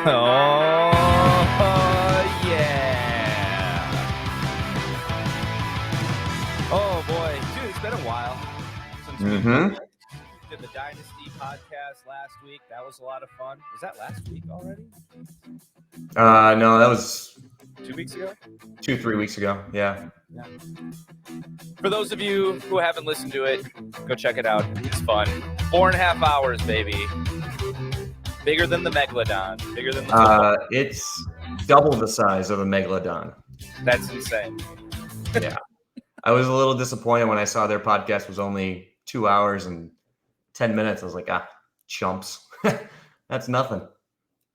Oh, yeah. Oh, boy. Dude, it's been a while since we did the Dynasty podcast last week. That was a lot of fun. Was that last week already? No, that was 2 weeks ago? 3 weeks ago. Yeah. For those of you who haven't listened to it, go check it out. It's fun. 4.5 hours, baby. Bigger than the Megalodon. Bigger than the football. It's double the size of a Megalodon. That's insane. Yeah. I was a little disappointed when I saw their podcast was only 2 hours and 10 minutes. I was like, chumps. That's nothing.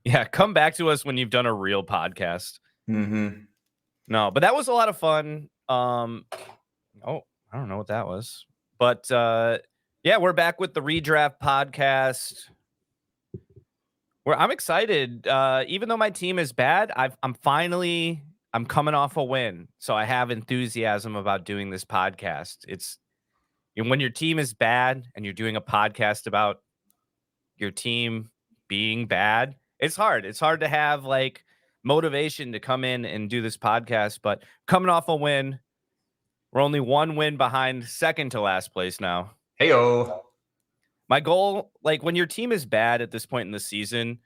Yeah, come back to us when you've done a real podcast. Mm-hmm. No, but that was a lot of fun. I don't know what that was. But yeah, we're back with the Redraft podcast. I'm excited. Even though my team is bad, I'm coming off a win. So I have enthusiasm about doing this podcast. It's when your team is bad and you're doing a podcast about your team being bad, it's hard. It's hard to have like motivation to come in and do this podcast, but coming off a win, we're only one win behind second to last place now. Hey-o. My goal, like when your team is bad at this point in the season,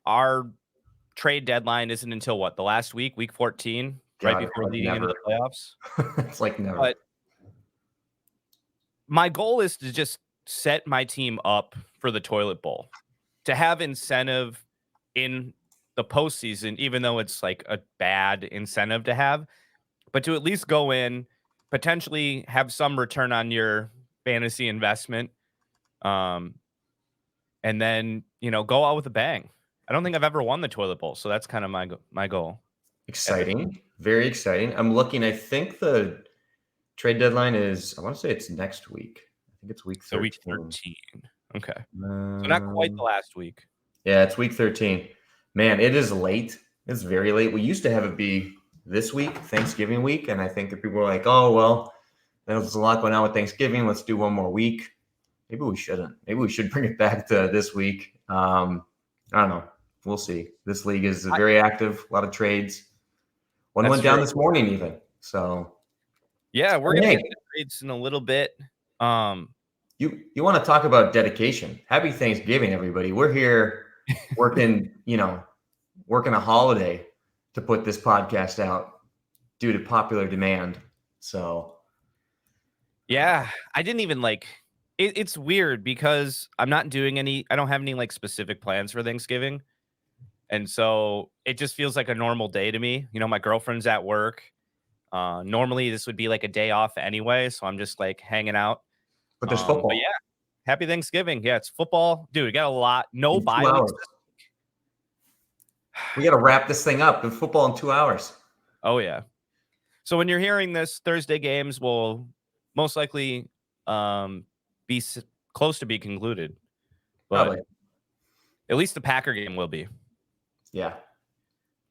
our trade deadline isn't until what? The last week 14, right before leading into the playoffs. It's like never. But my goal is to just set my team up for the toilet bowl, to have incentive in the postseason, even though it's like a bad incentive to have, but to at least go in, potentially have some return on your fantasy investment, and then go out with a bang. I don't think I've ever won the toilet bowl, so that's kind of my goal. Exciting, very exciting. I'm looking. I think the trade deadline is. I want to say it's next week. I think it's week 13. So week 13. Okay, so not quite the last week. Yeah, it's week 13. Man, it is late. It's very late. We used to have it be this week, Thanksgiving week, and I think that people were like, "Oh well, there's a lot going on with Thanksgiving. Let's do one more week." Maybe we shouldn't. Maybe we should bring it back to this week. I don't know. We'll see. This league is very active. A lot of trades. One went down this morning even. So yeah, we're gonna get into trades in a little bit. You want to talk about dedication? Happy Thanksgiving, everybody. We're here working, working a holiday to put this podcast out due to popular demand. So yeah, I didn't even it's weird because I don't have any like specific plans for Thanksgiving. And so it just feels like a normal day to me. My girlfriend's at work. Normally this would be like a day off anyway. So I'm just like hanging out. But there's football. But yeah, happy Thanksgiving. Yeah, it's football. Dude, we got a lot. No bye weeks. We got to wrap this thing up. The football in 2 hours. Oh, yeah. So when you're hearing this, Thursday games will most likely be close to be concluded. But probably. At least the Packer game will be. Yeah.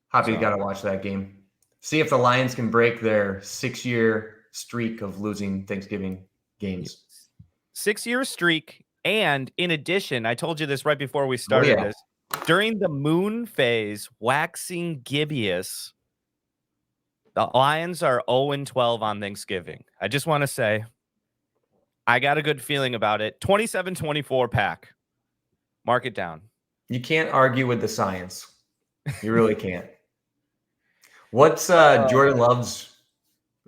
Happy got to watch that game. See if the Lions can break their 6-year streak of losing Thanksgiving games. 6-year streak. And in addition, I told you this right before we started this. During the moon phase, waxing gibbous, the Lions are 0-12 on Thanksgiving. I just want to say, I got a good feeling about it. 27-24 Pack. Mark it down. You can't argue with the science. You really can't. What's Jordan Love's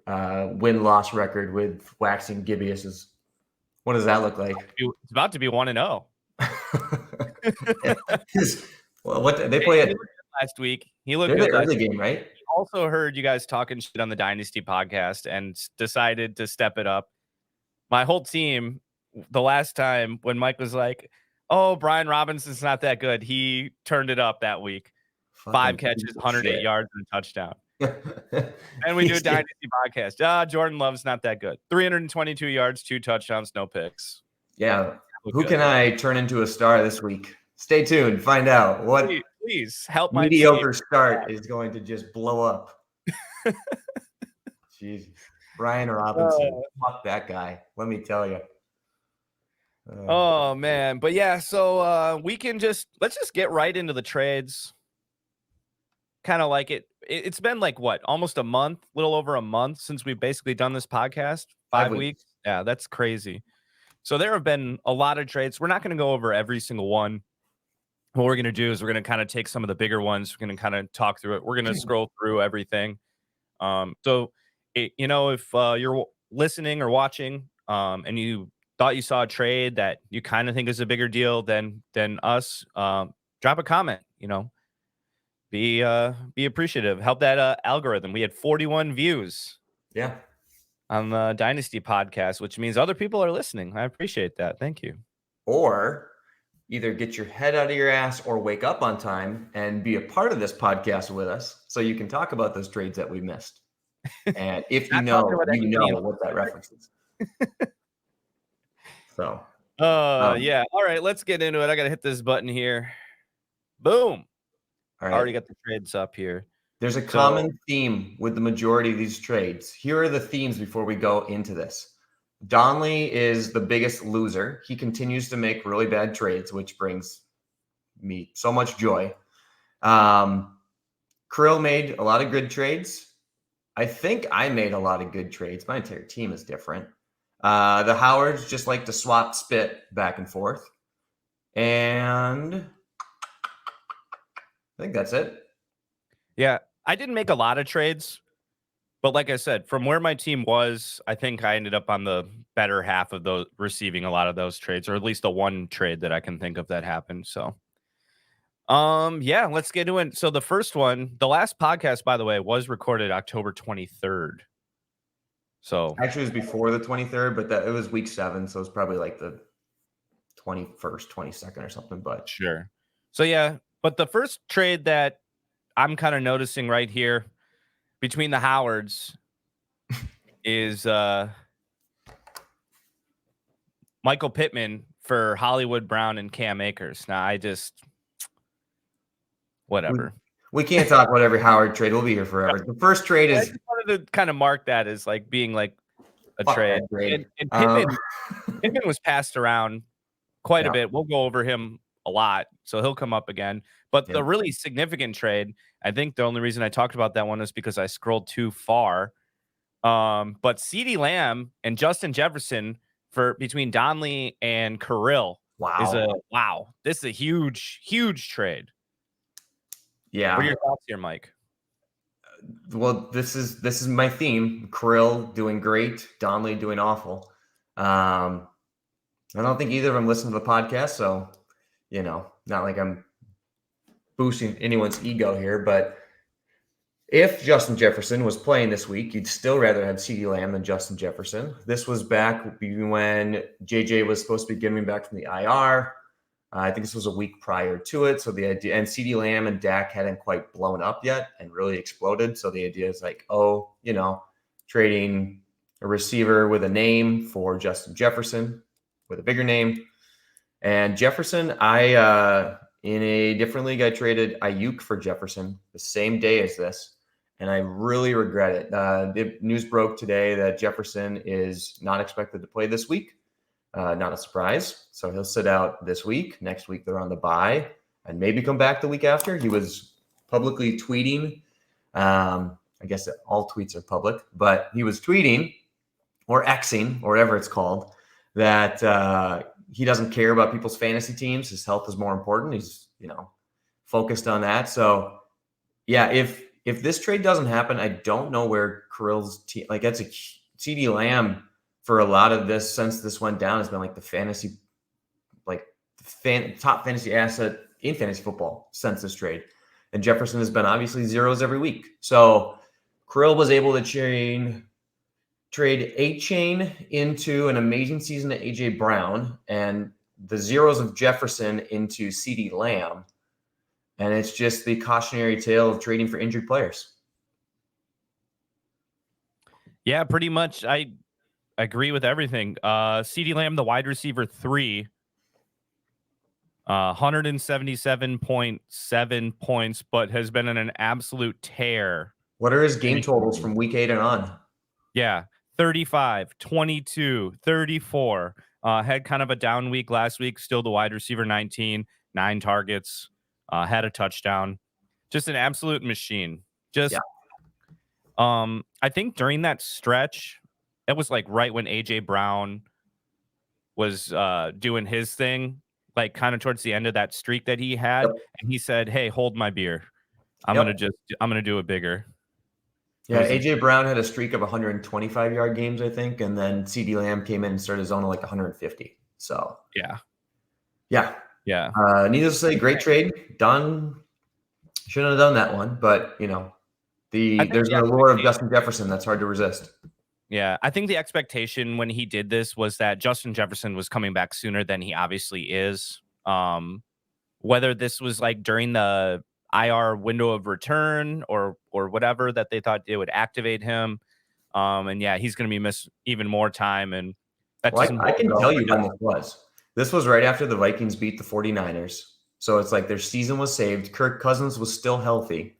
win-loss record with waxing gibbous? What does that look like? It's about to be 1-0. Well, what they play it last week? He looked good. Early game, right? He also heard you guys talking shit on the Dynasty podcast and decided to step it up. My whole team, the last time when Mike was like, "Oh, Brian Robinson's not that good," he turned it up that week. 5 catches, 108 yards, and a touchdown. And we do a Dynasty podcast. Jordan Love's not that good. 322 yards, 2 touchdowns, no picks. Yeah. Who can I turn into a star this week? Stay tuned. Find out what please help my mediocre start is going to just blow up. Jesus. Brian Robinson. Fuck that guy. Let me tell you. Oh man, but yeah, so let's just get right into the trades. Kind of like it's been like what, almost a month, little over a month since we've basically done this podcast. 5 weeks. Yeah, that's crazy. So there have been a lot of trades. We're not going to go over every single one. What we're going to do is we're going to kind of take some of the bigger ones. We're going to kind of talk through it. We're going to scroll through everything. If you're listening or watching, and you thought you saw a trade that you kind of think is a bigger deal than us, drop a comment. Be appreciative. Help that algorithm. We had 41 views. Yeah. On the Dynasty podcast, which means other people are listening. I appreciate that. Thank you. Or either get your head out of your ass or wake up on time and be a part of this podcast with us so you can talk about those trades that we missed. And if you know what that reference is. So. Yeah. All right, let's get into it. I got to hit this button here. Boom. All right. Already got the trades up here. There's a common theme with the majority of these trades. Here are the themes before we go into this. Donley is the biggest loser. He continues to make really bad trades, which brings me so much joy. Krill made a lot of good trades. I think I made a lot of good trades. My entire team is different. The Howards just like to swap spit back and forth. And I think that's it. Yeah, I didn't make a lot of trades, but like I said, from where my team was, I think I ended up on the better half of those, receiving a lot of those trades, or at least the one trade that I can think of that happened. So, yeah, let's get into it. So the first one, the last podcast, by the way, was recorded October 23rd. So actually, it was before the 23rd, but it was week 7, so it was probably like the 21st, 22nd or something. But sure. So yeah, but the first trade that I'm kind of noticing right here between the Howards is Michael Pittman for Hollywood Brown and Cam Akers. Now, whatever. We can't talk about every Howard trade. We'll be here forever. The first trade is. I just wanted to kind of mark that as like being like a trade. And Pittman was passed around quite a bit. We'll go over him a lot, so he'll come up again. But the really significant trade, I think the only reason I talked about that one is because I scrolled too far. But CeeDee Lamb and Justin Jefferson between Donley and Kirill this is a huge, huge trade. Yeah. What are your thoughts here, Mike? Well, this is my theme. Kirill doing great, Donley doing awful. I don't think either of them listen to the podcast, so not like I'm boosting anyone's ego here, but if Justin Jefferson was playing this week, you'd still rather have CeeDee Lamb than Justin Jefferson. This was back when JJ was supposed to be getting back from the IR. I think this was a week prior to it. So the idea, and CeeDee Lamb and Dak hadn't quite blown up yet and really exploded. So the idea is like, trading a receiver with a name for Justin Jefferson with a bigger name. And Jefferson, in a different league, I traded Ayuk for Jefferson the same day as this. And I really regret it. The news broke today that Jefferson is not expected to play this week. Not a surprise. So he'll sit out this week. Next week, they're on the bye and maybe come back the week after. He was publicly tweeting. I guess all tweets are public, but he was tweeting or Xing or whatever it's called that he doesn't care about people's fantasy teams. His health is more important. He's, focused on that. So yeah, if this trade doesn't happen, I don't know where Kirill's team, like that's a CeeDee Lamb for a lot of this since this went down has been like the fantasy, top fantasy asset in fantasy football since this trade. And Jefferson has been obviously zeros every week. So Kirill was able to trade A-Chain into an amazing season to A.J. Brown and the zeros of Jefferson into CeeDee Lamb. And it's just the cautionary tale of trading for injured players. Yeah, pretty much. I agree with everything. CeeDee Lamb, the wide receiver 3, 177.7 points, but has been in an absolute tear. What are his game totals from week 8 and on? Yeah, 35, 22, 34, Had kind of a down week last week. Still the wide receiver 19, 9 targets, had a touchdown. Just an absolute machine. Yeah. Just, I think during that stretch, it was like right when AJ Brown was doing his thing, like kind of towards the end of that streak that he had, Yep. and he said, "Hey, hold my beer. Yep. I'm gonna do it bigger." It Yeah, was AJ Brown had a streak of 125-yard games, I think, and then CeeDee Lamb came in and started his own at like 150. So yeah, yeah. yeah. Needless to say, great trade. Done. Shouldn't have done that one, but I think there's the an allure of expectation, Justin Jefferson that's hard to resist. yeah, I think the expectation when he did this was that Justin Jefferson was coming back sooner than he obviously is. Whether this was like during the IR window of return or whatever that they thought it would activate him. And yeah, he's going to be missed even more time, and that Well, doesn't I bode can well tell for you when this was. This was right after the Vikings beat the 49ers. So it's like their season was saved. Kirk Cousins was still healthy.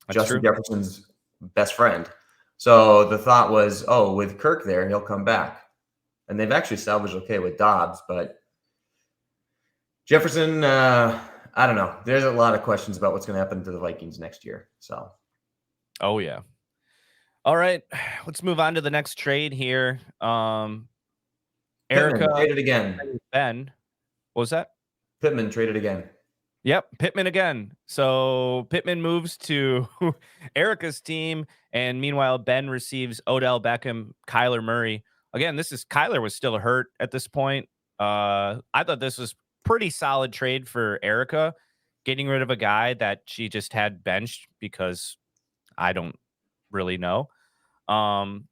That's Justin true. Jefferson's best friend. So the thought was, oh, with Kirk there, he'll come back. And they've actually salvaged okay with Dobbs, but Jefferson, I don't know. There's a lot of questions about what's going to happen to the Vikings next year. So, Oh yeah. All right, let's move on to the next trade here. Pittman Erica traded again. Ben. What was that? Pittman traded again. Yep, Pittman again. So Pittman moves to Erica's team, and meanwhile Ben receives Odell Beckham, Kyler Murray. Again, this is Kyler was still hurt at this point. I thought this was pretty solid trade for Erica, getting rid of a guy that she just had benched because I don't really know.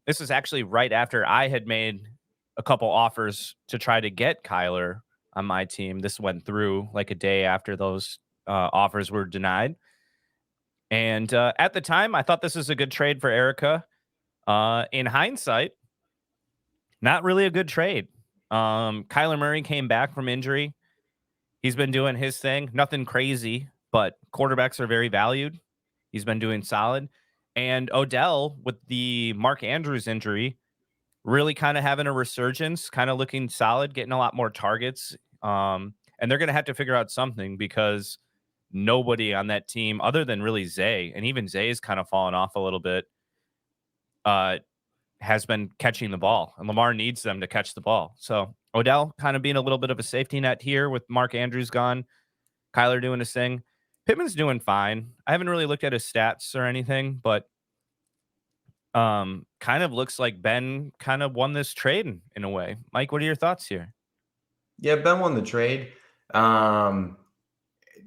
This is actually right after I had made a couple offers to try to get Kyler on my team. This went through like a day after those offers were denied. And at the time, I thought this was a good trade for Erica. In hindsight, not really a good trade. Kyler Murray came back from injury. He's been doing his thing. Nothing crazy, but quarterbacks are very valued. He's been doing solid. And Odell, with the Mark Andrews injury, really kind of having a resurgence, kind of looking solid, getting a lot more targets. And they're going to have to figure out something because nobody on that team, other than really Zay, and even Zay's kind of fallen off a little bit, has been catching the ball. And Lamar needs them to catch the ball. So Odell kind of being a little bit of a safety net here with Mark Andrews gone, Kyler doing his thing. Pittman's doing fine. I haven't really looked at his stats or anything, but kind of looks like Ben kind of won this trade in a way. Mike, what are your thoughts here? Yeah, Ben won the trade. The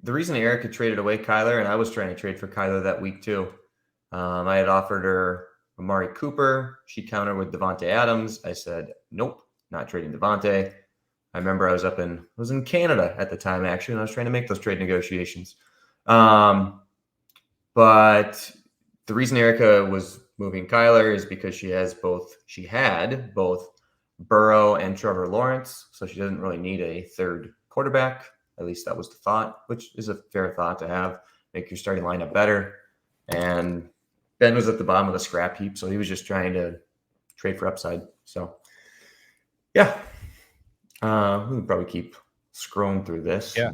reason Erica traded away Kyler, and I was trying to trade for Kyler that week too. I had offered her Amari Cooper. She countered with Devontae Adams. I said, nope, not trading Devontae. I remember I was in Canada at the time, actually, and I was trying to make those trade negotiations. But the reason Erica was moving Kyler is because she had both Burrow and Trevor Lawrence, so she doesn't really need a third quarterback. At least that was the thought, which is a fair thought to have. Make your starting lineup better. And Ben was at the bottom of the scrap heap, so he was just trying to trade for upside. So, yeah. We can probably keep scrolling through this. Yeah.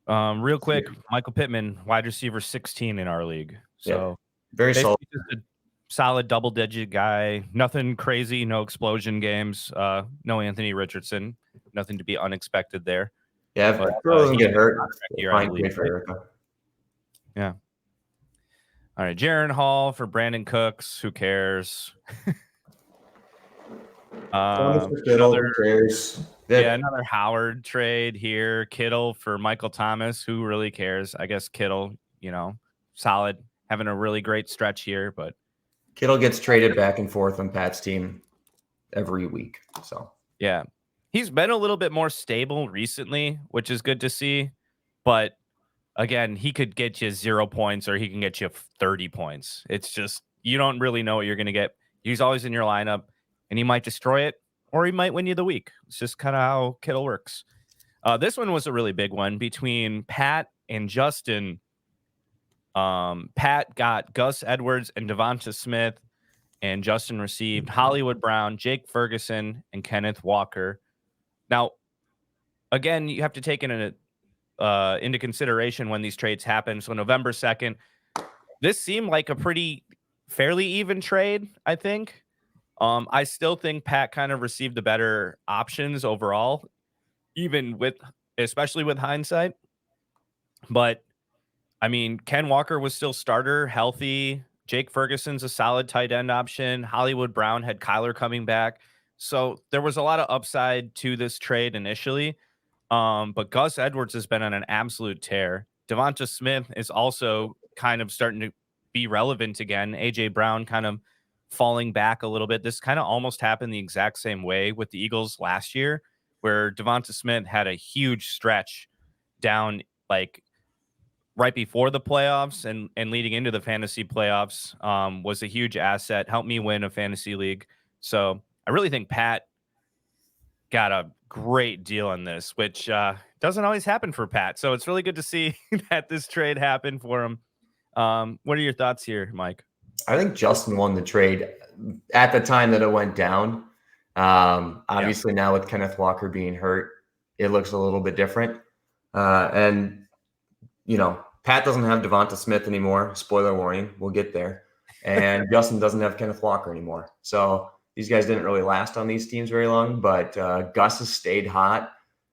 Real quick, Michael Pittman, wide receiver 16 in our league. So very solid. just a solid double-digit guy. Nothing crazy, no explosion games. No Anthony Richardson. Nothing to be unexpected there. Yeah, if Burrow doesn't get hurt, fine trade for right? Erica. Yeah. All right, Jaron Hall for Brandon Cooks. Who cares? Kittle, cares. Yeah, another Howard trade here. Kittle for Michael Thomas. Who really cares? I guess Kittle, solid, having a really great stretch here. But Kittle gets traded back and forth on Pat's team every week. So yeah, he's been a little bit more stable recently, which is good to see. But again, he could get you 0 points or he can get you 30 points. It's just you don't really know what you're going to get. He's always in your lineup, and he might destroy it or he might win you the week. It's just kind of how Kittle works. This one was a really big one between Pat and Justin. Pat got Gus Edwards and Devonta Smith, and Justin received Hollywood Brown, Jake Ferguson, and Kenneth Walker. Now, again, you have to take into consideration when these trades happen. So November 2nd, this seemed like a pretty fairly even trade, I think. I still think Pat kind of received the better options overall, even with, especially with hindsight. But I mean, Ken Walker was still starter, healthy. Jake Ferguson's a solid tight end option. Hollywood Brown had Kyler coming back. So there was a lot of upside to this trade initially. But Gus Edwards has been on an absolute tear. Devonta Smith is also kind of starting to be relevant again. AJ Brown kind of falling back a little bit. This kind of almost happened the exact same way with the Eagles last year, where Devonta Smith had a huge stretch down like right before the playoffs and leading into the fantasy playoffs, was a huge asset, helped me win a fantasy league. So I really think Pat got a great deal on this, which doesn't always happen for Pat. So it's really good to see that this trade happened for him. What are your thoughts here, Mike? I think Justin won the trade at the time that it went down. Obviously, now with Kenneth Walker being hurt, it looks a little bit different. And, Pat doesn't have Devonta Smith anymore. Spoiler warning, we'll get there. And Justin doesn't have Kenneth Walker anymore. So these guys didn't really last on these teams very long, but Gus has stayed hot.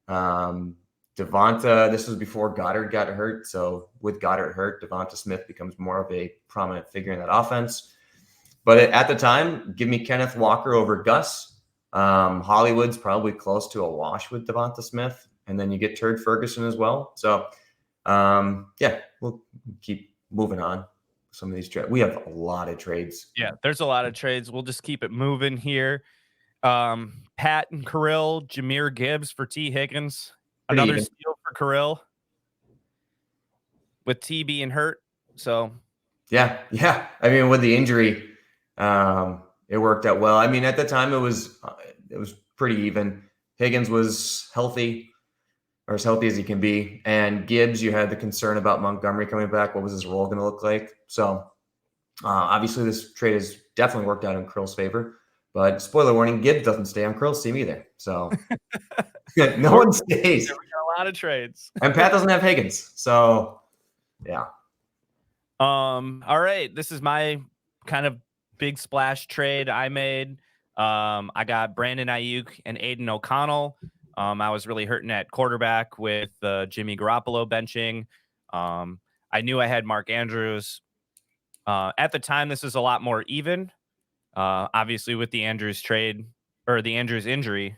Devonta, this was before Goddard got hurt. So with Goddard hurt, Devonta Smith becomes more of a prominent figure in that offense. But at the time, give me Kenneth Walker over Gus. Hollywood's probably close to a wash with Devonta Smith. And then you get Turd Ferguson as well. So, we'll keep moving on. Some of these trades. We have a lot of trades. Yeah, there's a lot of trades. We'll just keep it moving here. Pat and Kirill, Jahmyr Gibbs for T. Higgins. Another steal for Kirill with T being hurt. So, yeah. I mean, with the injury, it worked out well. I mean, at the time, it was pretty even. Higgins was healthy, or as healthy as he can be, and Gibbs, you had the concern about Montgomery coming back. What was his role going to look like? So, obviously, this trade has definitely worked out in Krill's favor. But spoiler warning: Gibbs doesn't stay on Krill's team either. So. No one stays. We got a lot of trades. And Pat doesn't have Higgins. So, yeah. All right. This is my kind of big splash trade I made. I got Brandon Ayuk and Aiden O'Connell. I was really hurting at quarterback with Jimmy Garoppolo benching. I knew I had Mark Andrews. At the time, this is a lot more even. Obviously, with the Andrews trade or the Andrews injury,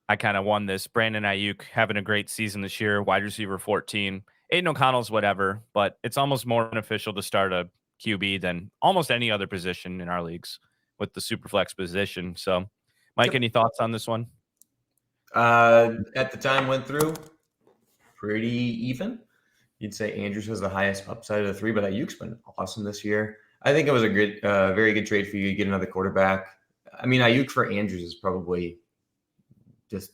I kind of won this. Brandon Ayuk having a great season this year, wide receiver 14. Aiden O'Connell's whatever, but it's almost more beneficial to start a QB than almost any other position in our leagues with the super flex position. So, Mike, any thoughts on this one? At the time, went through pretty even. You'd say Andrews has the highest upside of the three, but Ayuk's been awesome this year. I think it was a good, very good trade for you to get another quarterback. I mean, Ayuk for Andrews is probably just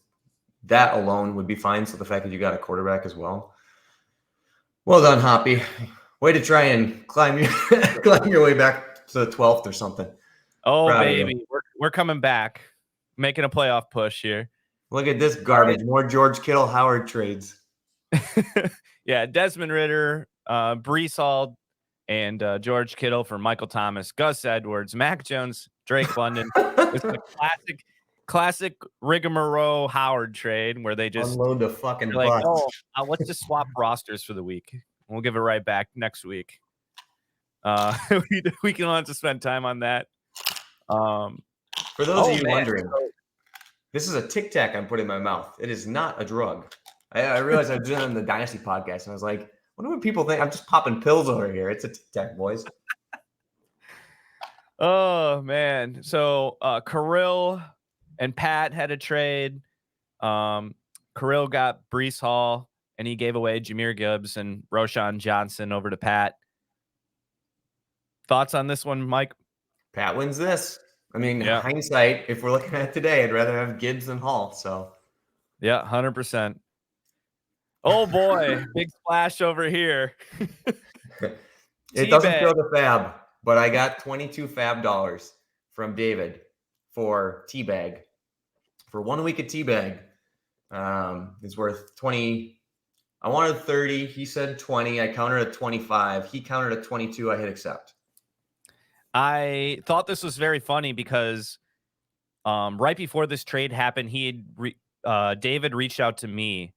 that alone would be fine. So the fact that you got a quarterback as well. Well done, Hoppy. Way to try and climb your way back to the 12th or something. Oh, proud baby. We're coming back. Making a playoff push here. Look at this garbage. More George Kittle Howard trades. Yeah, Desmond Ridder, Brees Hall, and George Kittle for Michael Thomas, Gus Edwards, Mac Jones, Drake London. It's a classic rigmarole Howard trade where they just unload the fucking bus. Like, oh, let's just swap rosters for the week. We'll give it right back next week. We can have to spend time on that. For those of you wondering, this is a Tic Tac I'm putting in my mouth. It is not a drug. I realized I was doing it on the Dynasty podcast, and I was like, I wonder what people think. I'm just popping pills over here. It's a Tic Tac, boys. Oh, man. So Kirill and Pat had a trade. Kirill got Brees Hall, and he gave away Jahmyr Gibbs and Roshan Johnson over to Pat. Thoughts on this one, Mike? Pat wins this. I mean, hindsight, if we're looking at it today, I'd rather have Gibbs than Hall. So, yeah, 100%. Oh, boy. Big splash over here. It doesn't show the fab, but I got $22 fab from David for Teabag. for 1 week of teabag is worth 20. I wanted 30. He said 20. I countered at 25. He countered at 22. I hit accept. I thought this was very funny because right before this trade happened, David reached out to me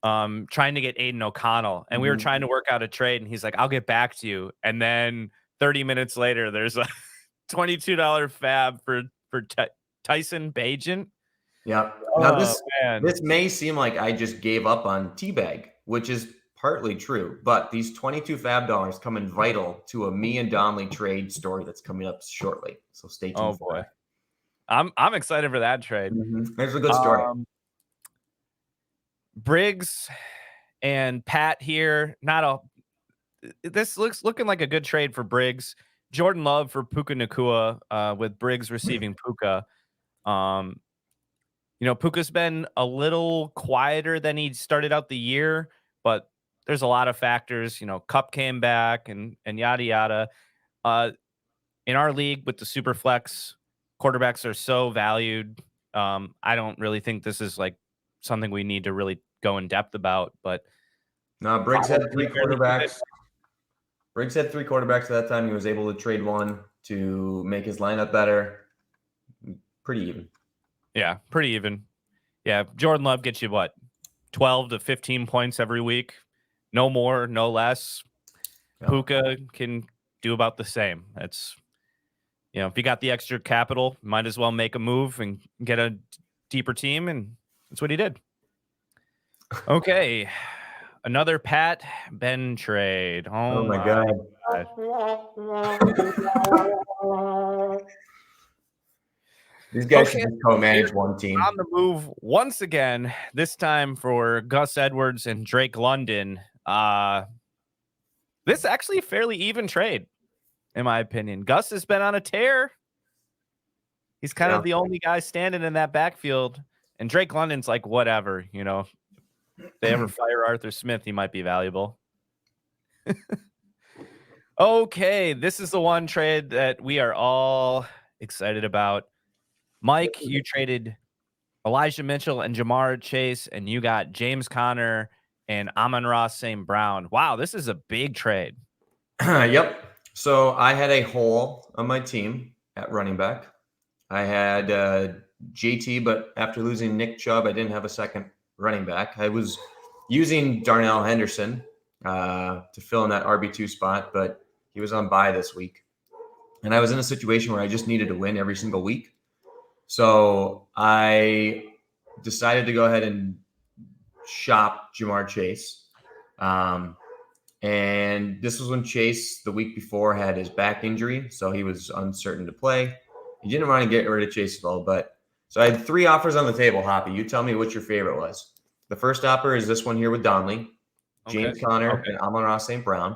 trying to get Aiden O'Connell, and we were trying to work out a trade, and he's like, I'll get back to you. And then 30 minutes later, there's a $22 fab for Tyson Bagent. Yeah. Now this may seem like I just gave up on teabag, which is partly true, but these 22 fab dollars come in vital to a me and Donnelly trade story that's coming up shortly. So stay tuned. Oh boy. I'm excited for that trade. There's a good story. Briggs and Pat here. This looking like a good trade for Briggs. Jordan Love for Puka Nacua, with Briggs receiving Puka. Puka's been a little quieter than he started out the year, but there's a lot of factors. Cup came back and yada yada. In our league with the super flex, quarterbacks are so valued. I don't really think this is like something we need to really go in depth about, but no, Briggs had 3 quarterbacks. Briggs had 3 quarterbacks at that time. He was able to trade one to make his lineup better. Pretty even. Yeah, pretty even. Yeah, Jordan Love gets you 12 to 15 points every week. No more, no less. Yeah. Puka can do about the same. That's, if you got the extra capital, might as well make a move and get a deeper team, and that's what he did. Okay. Another Pat Ben trade. Oh my God. These guys should just co-manage one team. On the move once again, this time for Gus Edwards and Drake London. This is actually a fairly even trade, in my opinion. Gus has been on a tear. He's kind of the only guy standing in that backfield. And Drake London's like, whatever, If they ever fire Arthur Smith, he might be valuable. Okay, this is the one trade that we are all excited about. Mike, you traded Elijah Mitchell and Jamar Chase, and you got James Conner and Amon-Ra St. Brown. Wow, this is a big trade. Yep. So I had a hole on my team at running back. I had JT, but after losing Nick Chubb, I didn't have a second running back. I was using Darnell Henderson to fill in that RB2 spot, but he was on bye this week. And I was in a situation where I just needed to win every single week. So I decided to go ahead and shop Jamar Chase. And this was when Chase, the week before, had his back injury, so he was uncertain to play. He didn't want to get rid of Chase at all, so I had 3 offers on the table, Hoppy. You tell me what your favorite was. The first offer is this one here with Donnelly, James Conner, and Amon-Ra St. Brown.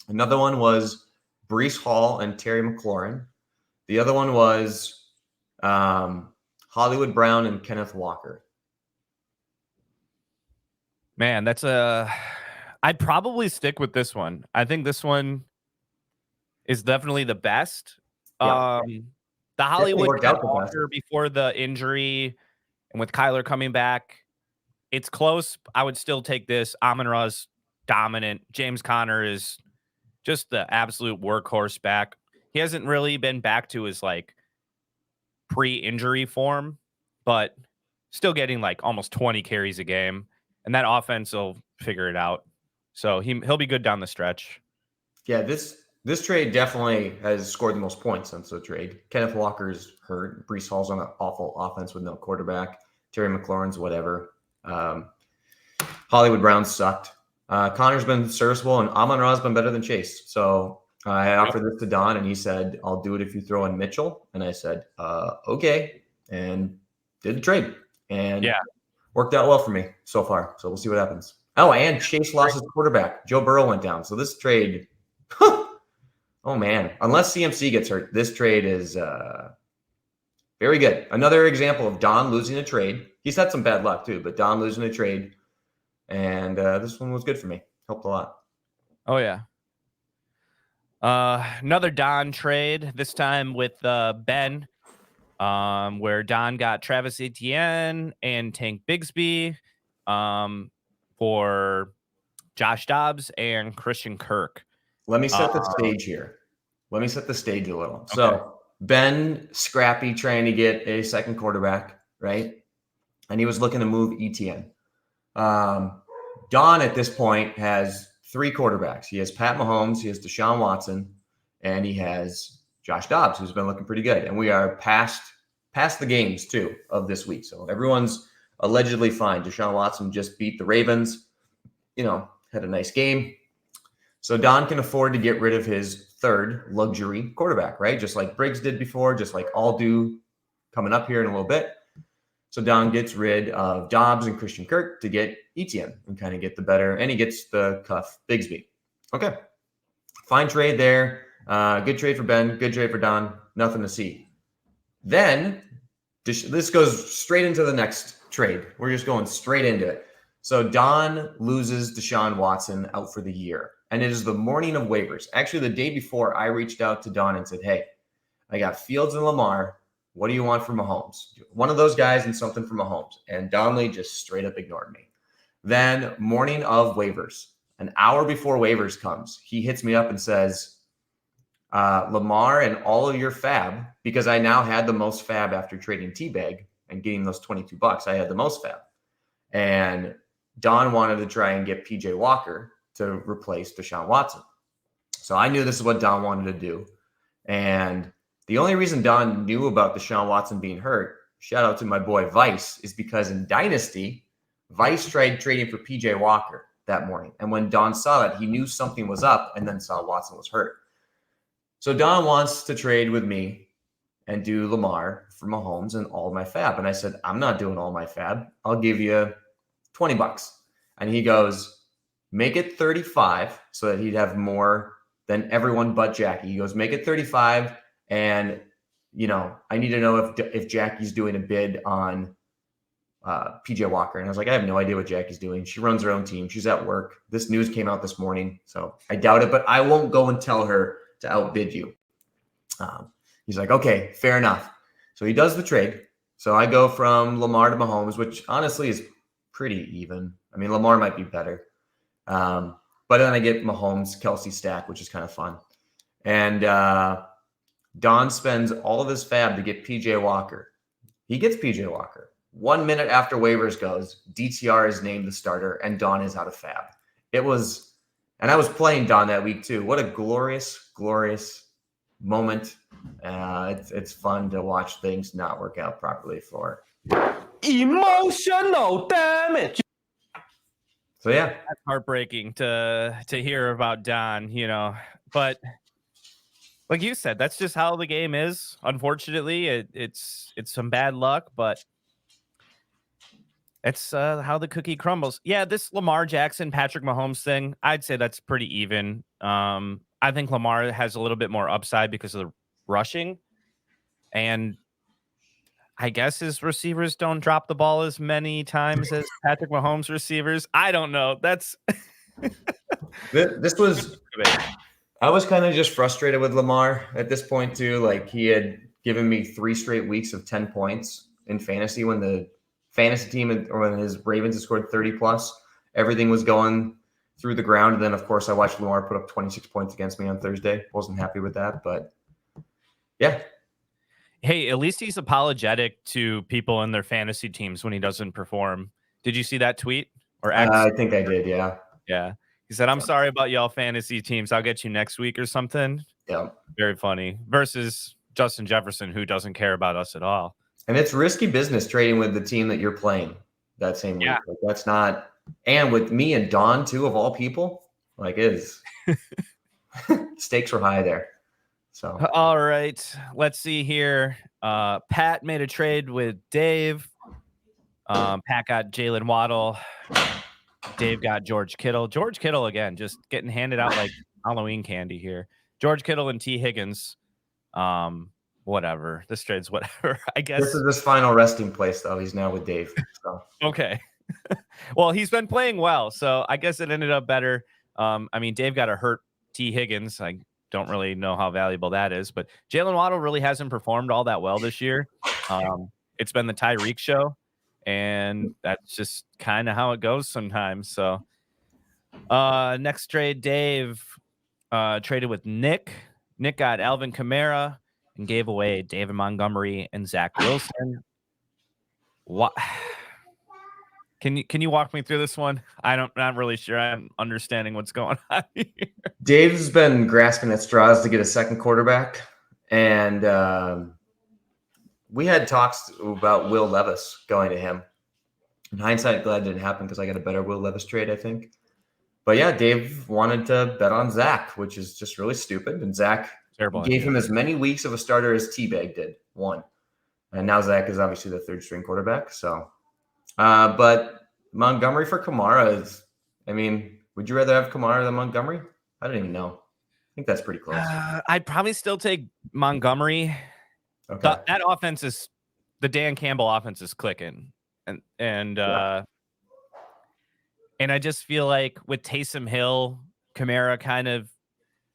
Another one was Breece Hall and Terry McLaurin. The other one was Hollywood Brown and Kenneth Walker. Man, I'd probably stick with this one. I think this one is definitely the best. Yeah. The Hollywood Walker before the injury, and with Kyler coming back, it's close. I would still take this. Amon-Ra's dominant. James Conner is just the absolute workhorse back. He hasn't really been back to his pre-injury form, but still getting almost 20 carries a game, and that offense will figure it out. So he'll be good down the stretch. Yeah, this trade definitely has scored the most points since the trade. Kenneth Walker's hurt. Breece Hall's on an awful offense with no quarterback. Terry McLaurin's whatever. Hollywood Brown sucked. Connor's been serviceable, and Amon-Ra's been better than Chase. So I offered this to Don, and he said, I'll do it if you throw in Mitchell. And I said, okay, and did the trade. And worked out well for me so far. So we'll see what happens. Oh, and Chase lost his quarterback. Joe Burrow went down. So this trade, oh, man. Unless CMC gets hurt, this trade is very good. Another example of Don losing a trade. He's had some bad luck, too, but Don losing a trade. And this one was good for me. Helped a lot. Oh, yeah. Another Don trade, this time with Ben. where Don got Travis Etienne and Tank Bigsby, for Josh Dobbs and Christian Kirk. Let me set the stage here. Let me set the stage a little. Okay. So Ben scrappy trying to get a second quarterback, right? And he was looking to move Etienne. Don at this point has 3 quarterbacks. He has Pat Mahomes, he has Deshaun Watson, and he has Josh Dobbs, who's been looking pretty good. And we are past the games too of this week. So everyone's allegedly fine. Deshaun Watson just beat the Ravens, had a nice game. So Don can afford to get rid of his 3rd luxury quarterback, right? Just like Briggs did before, just like I'll do coming up here in a little bit. So Don gets rid of Dobbs and Christian Kirk to get Etienne and kind of get the better, and he gets the cuff Bigsby. Okay. Fine trade there. Good trade for Ben. Good trade for Don. Nothing to see. Then this goes straight into the next trade. We're just going straight into it. So Don loses Deshaun Watson out for the year. And it is the morning of waivers. Actually, the day before, I reached out to Don and said, hey, I got Fields and Lamar. What do you want from Mahomes? One of those guys and something from Mahomes. And Donley just straight up ignored me. Then morning of waivers, an hour before waivers comes, he hits me up and says, Lamar and all of your fab, because I now had the most fab after trading T-Bag and getting those $22. I had the most fab. And Don wanted to try and get PJ Walker to replace Deshaun Watson. So I knew this is what Don wanted to do. And the only reason Don knew about Deshaun Watson being hurt, shout out to my boy Vice, is because in Dynasty, Vice tried trading for PJ Walker that morning. And when Don saw that, he knew something was up and then saw Watson was hurt. So Don wants to trade with me and do Lamar for Mahomes and all my fab. And I said, I'm not doing all my fab. I'll give you $20. And he goes, make it 35 so that he'd have more than everyone but Jackie. He goes, make it 35. And, I need to know if Jackie's doing a bid on PJ Walker. And I was like, I have no idea what Jackie's doing. She runs her own team. She's at work. This news came out this morning, so I doubt it, but I won't go and tell her to outbid you. He's like, okay, fair enough. So he does the trade. So I go from Lamar to Mahomes, which honestly is pretty even. I mean, Lamar might be better. But then I get Mahomes, Kelsey stack, which is kind of fun. And Don spends all of his fab to get PJ Walker. He gets PJ Walker. 1 minute after waivers goes, DTR is named the starter, and Don is out of fab. And I was playing Don that week too. What a glorious, glorious moment. It's fun to watch things not work out properly for emotional damage. So yeah, that's heartbreaking to hear about Don, but like you said, that's just how the game is. Unfortunately, it's some bad luck, but it's how the cookie crumbles. Yeah, this Lamar Jackson, Patrick Mahomes thing, I'd say that's pretty even. I think Lamar has a little bit more upside because of the rushing, and I guess his receivers don't drop the ball as many times as Patrick Mahomes' receivers. I don't know. That's this was. I was kind of just frustrated with Lamar at this point too. Like he had given me 3 straight weeks of 10 points in fantasy when the fantasy team or when his Ravens had scored 30 plus. Everything was going through the ground. And then of course I watched Lamar put up 26 points against me on Thursday. Wasn't happy with that, but yeah. Hey, at least he's apologetic to people in their fantasy teams when he doesn't perform. Did you see that tweet or I think I did. Yeah. Yeah. He said, I'm sorry about y'all fantasy teams. I'll get you next week or something. Yeah. Very funny. Versus Justin Jefferson, who doesn't care about us at all. And it's risky business trading with the team that you're playing that same week. Yeah. Like, that's not, and with me and Don too, of all people, like is stakes were high there. So, all right, let's see here. Pat made a trade with Dave. Pat got Jalen Waddle. Dave got George Kittle. George Kittle, again, just getting handed out like Halloween candy here. George Kittle and T. Higgins. Whatever. This trade's whatever, I guess. This is his final resting place, though. He's now with Dave. So. Okay. Well, he's been playing well, so I guess it ended up better. I mean, Dave got a hurt T. Higgins. don't really know how valuable that is. But Jalen Waddle really hasn't performed all that well this year. It's been the Tyreek show, and that's just kind of how it goes sometimes. So next trade, Dave traded with Nick. Nick got Alvin Kamara and gave away David Montgomery and Zach Wilson. What? Can you walk me through this one? Not really sure I'm understanding what's going on here. Dave's been grasping at straws to get a second quarterback, and we had talks about Will Levis going to him. In hindsight, glad it didn't happen because I got a better Will Levis trade, I think. But yeah, Dave wanted to bet on Zach, which is just really stupid. And Zach gave him as many weeks of a starter as T-Bag did, one. And now Zach is obviously the third string quarterback. So, but Montgomery for Kamara is, I mean, would you rather have Kamara than Montgomery? I don't even know. I think that's pretty close. I'd probably still take Montgomery. Okay. That offense is, the Dan Campbell offense is clicking. And I just feel like with Taysom Hill, Kamara kind of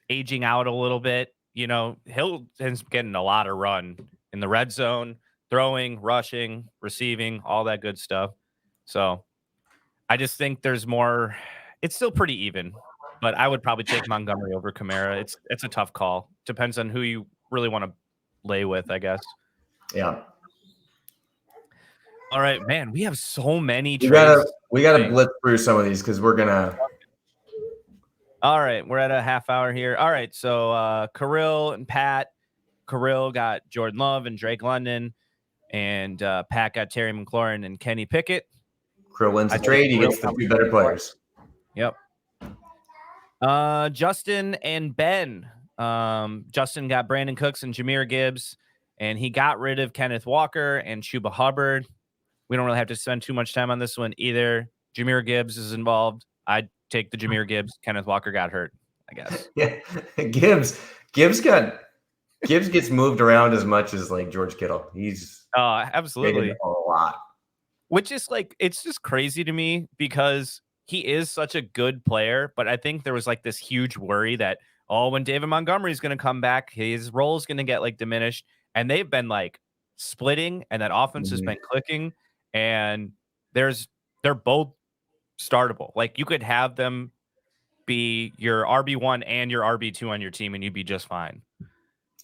aging out a little bit, Hill is getting a lot of run in the red zone, throwing, rushing, receiving, all that good stuff. So I just think there's more. It's still pretty even, but I would probably take Montgomery over Kamara. It's a tough call. Depends on who you really want to lay with, I guess. Yeah. All right, man. We have so many trades. We gotta blitz through some of these because we're gonna. All right, we're at a half hour here. All right, so Kirill and Pat. Kirill got Jordan Love and Drake London, and Pat got Terry McLaurin and Kenny Pickett. Kirill wins the trade. He gets the two better players. Yep. Justin and Ben. Justin got Brandon Cooks and Jahmyr Gibbs, and he got rid of Kenneth Walker and Chuba Hubbard. We don't really have to spend too much time on this one either. Jahmyr Gibbs is involved. I'd take the Jahmyr Gibbs. Kenneth Walker got hurt, I guess. Yeah, Gibbs gets moved around as much as like George Kittle. He's absolutely a lot. Which is like, it's just crazy to me because he is such a good player, but I think there was like this huge worry that, when David Montgomery is going to come back, his role is going to get like diminished, and they've been like splitting, and that offense has been clicking, and they're both startable. Like you could have them be your RB1 and your RB2 on your team, and you'd be just fine.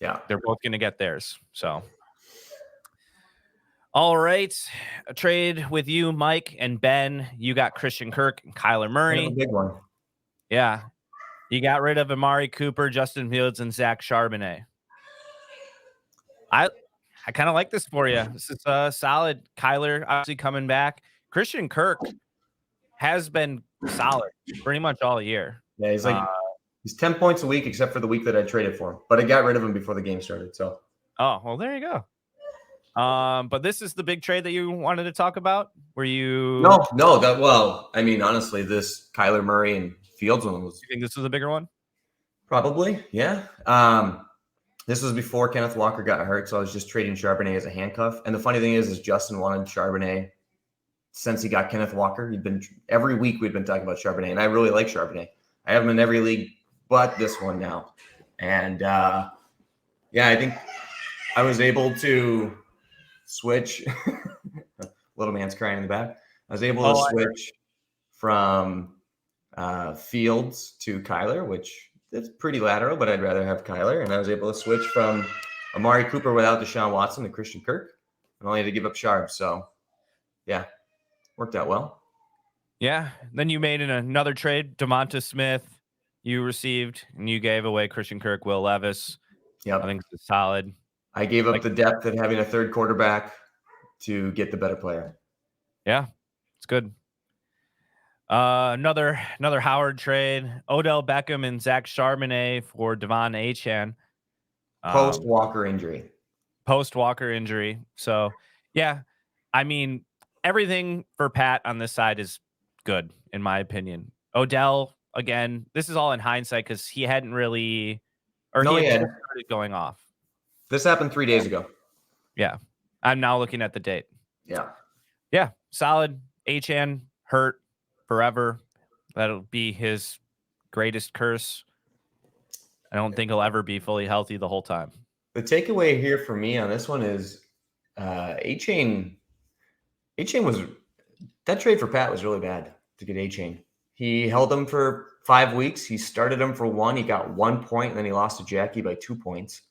Yeah, they're both going to get theirs. So, all right, a trade with you, Mike and Ben. You got Christian Kirk and Kyler Murray. Big one. Yeah, you got rid of Amari Cooper, Justin Fields, and Zach Charbonnet. I kind of like this for you. This is solid. Kyler obviously coming back. Christian Kirk has been solid pretty much all year. Yeah, he's 10 points a week except for the week that I traded for him. But I got rid of him before the game started. So. Oh, well, there you go. But this is the big trade that you wanted to talk about? Were you? No. I mean, honestly, this Kyler Murray and Fields one was. You think this was a bigger one? Probably, yeah. This was before Kenneth Walker got hurt, so I was just trading Charbonnet as a handcuff. And the funny thing is Justin wanted Charbonnet since he got Kenneth Walker. Every week we'd been talking about Charbonnet, and I really like Charbonnet. I have him in every league but this one now. And I think I was able to switch. Little man's crying in the back. I was able to switch from Fields to Kyler, which it's pretty lateral, but I'd rather have Kyler. And I was able to switch from Amari Cooper without Deshaun Watson to Christian Kirk. I only had to give up Sharp. So, yeah, worked out well. Yeah. Then you made another trade, DeMonta Smith. You received, and you gave away Christian Kirk, Will Levis. Yep. I think it's solid. I gave up the depth of having a third quarterback to get the better player. Yeah, it's good. Another Howard trade. Odell Beckham and Zach Charbonnet for Devon Achane. Post Walker injury. So, yeah, I mean, everything for Pat on this side is good, in my opinion. Odell, again, this is all in hindsight because he hadn't really, he had started going off. This happened 3 days ago. Yeah. I'm now looking at the date. Yeah. Yeah. Solid. Achane hurt forever. That'll be his greatest curse. I don't think he'll ever be fully healthy the whole time. The takeaway here for me on this one is A-Chain. A-Chain was that trade for Pat was really bad to get A-Chain. He held him for 5 weeks. He started him for 1. He got 1 point, and then he lost to Jackie by 2 points.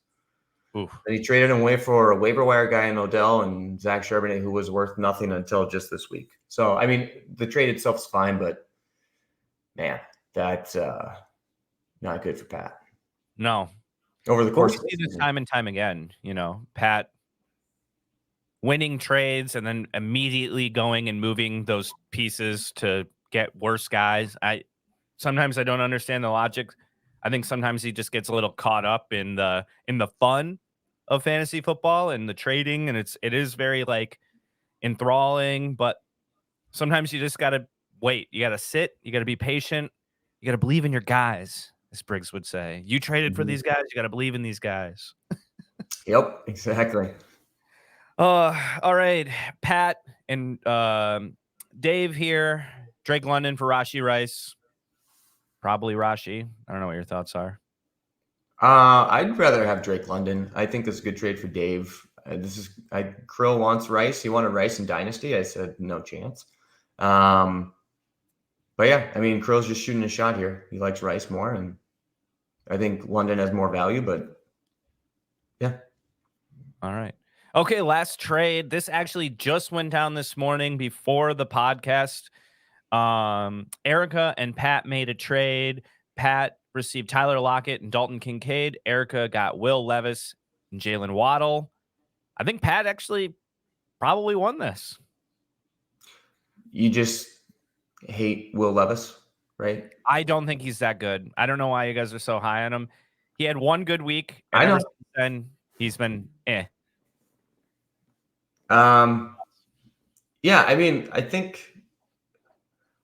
Oof. Then he traded him away for a waiver wire guy in Odell and Zach Charbonnet, who was worth nothing until just this week. So, I mean, the trade itself is fine, but man, that's not good for Pat. No. Over the course we of the see this season. time and time again, Pat winning trades and then immediately going and moving those pieces to get worse guys. Sometimes I don't understand the logic. I think sometimes he just gets a little caught up in the fun of fantasy football and the trading, and it is very like enthralling, but sometimes you just gotta wait. You gotta sit, you gotta be patient, you gotta believe in your guys, as Briggs would say. You traded for these guys, you gotta believe in these guys. Yep, exactly. All right, Pat and Dave here. Drake London for Rashi Rice. Probably Rashi. I don't know what your thoughts are. I'd rather have Drake London. I think this is a good trade for Dave. Krill wants Rice. He wanted Rice in Dynasty. I said no chance. But yeah, I mean, Krill's just shooting a shot here. He likes Rice more, and I think London has more value. But yeah. All right. Okay, last trade. This actually just went down this morning before the podcast. Erica and Pat made a trade. Pat received Tyler Lockett and Dalton Kincaid. Erica got Will Levis and Jalen Waddle. I think Pat actually probably won this. You just hate Will Levis, right? I don't think he's that good. I don't know why you guys are so high on him. He had one good week, and I know. ever since then, he's been Yeah, I mean, I think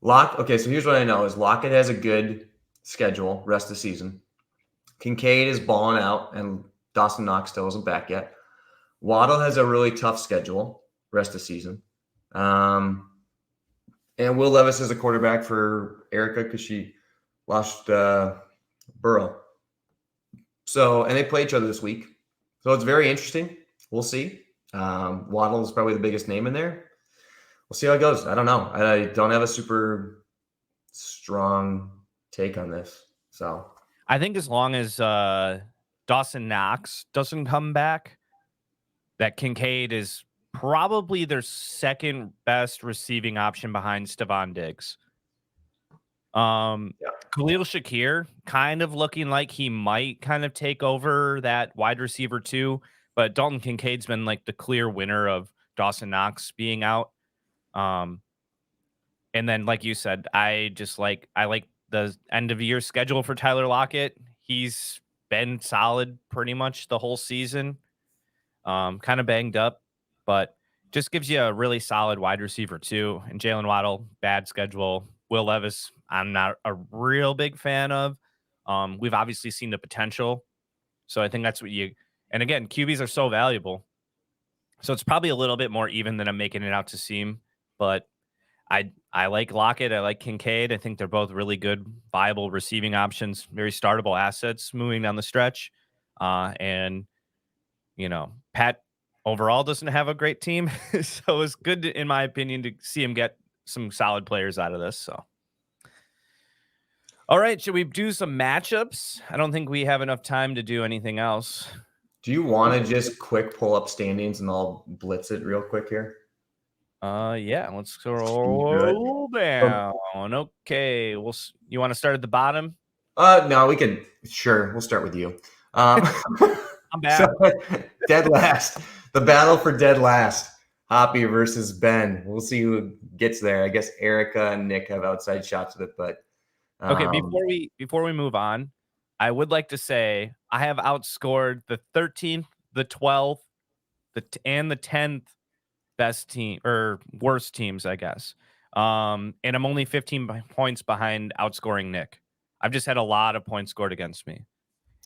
okay, so here's what I know is Lockett has a good schedule rest of the season. Kincaid is balling out, and Dawson Knox still isn't back yet. Waddle has a really tough schedule rest of the season. And Will Levis is a quarterback for Erica because she lost Burrow. So, and they play each other this week. So it's very interesting. We'll see. Waddle is probably the biggest name in there. We'll see how it goes. I don't know. I don't have a super strong take on this. So I think as long as Dawson Knox doesn't come back, that Kincaid is probably their second best receiving option behind Stephon Diggs. Khalil Shakir kind of looking like he might kind of take over that wide receiver too, but Dalton Kincaid's been like the clear winner of Dawson Knox being out. And then, like you said, I like the end of year schedule for Tyler Lockett. He's been solid pretty much the whole season. Kind of banged up, but just gives you a really solid wide receiver too. And Jalen Waddle, bad schedule. Will Levis, I'm not a real big fan of. We've obviously seen the potential, so I think that's what you. And again, QBs are so valuable, so it's probably a little bit more even than I'm making it out to seem. But I like Lockett. I like Kincaid. I think they're both really good, viable receiving options, very startable assets moving down the stretch. And Pat overall doesn't have a great team, so it's good, in my opinion, to see him get some solid players out of this. So, all right, should we do some matchups? I don't think we have enough time to do anything else. do you want to just quick pull up standings and I'll blitz it real quick here? Yeah, let's scroll down. Okay, you want to start at the bottom? No, we could. Sure, we'll start with you. I'm back. So, dead last. The battle for dead last. Hoppy versus Ben. We'll see who gets there. I guess Erica and Nick have outside shots with it, but okay. Before we move on, I would like to say I have outscored the 13th, the 12th, and the 10th best team or worst teams, I guess. And I'm only 15 points behind outscoring Nick. I've just had a lot of points scored against me.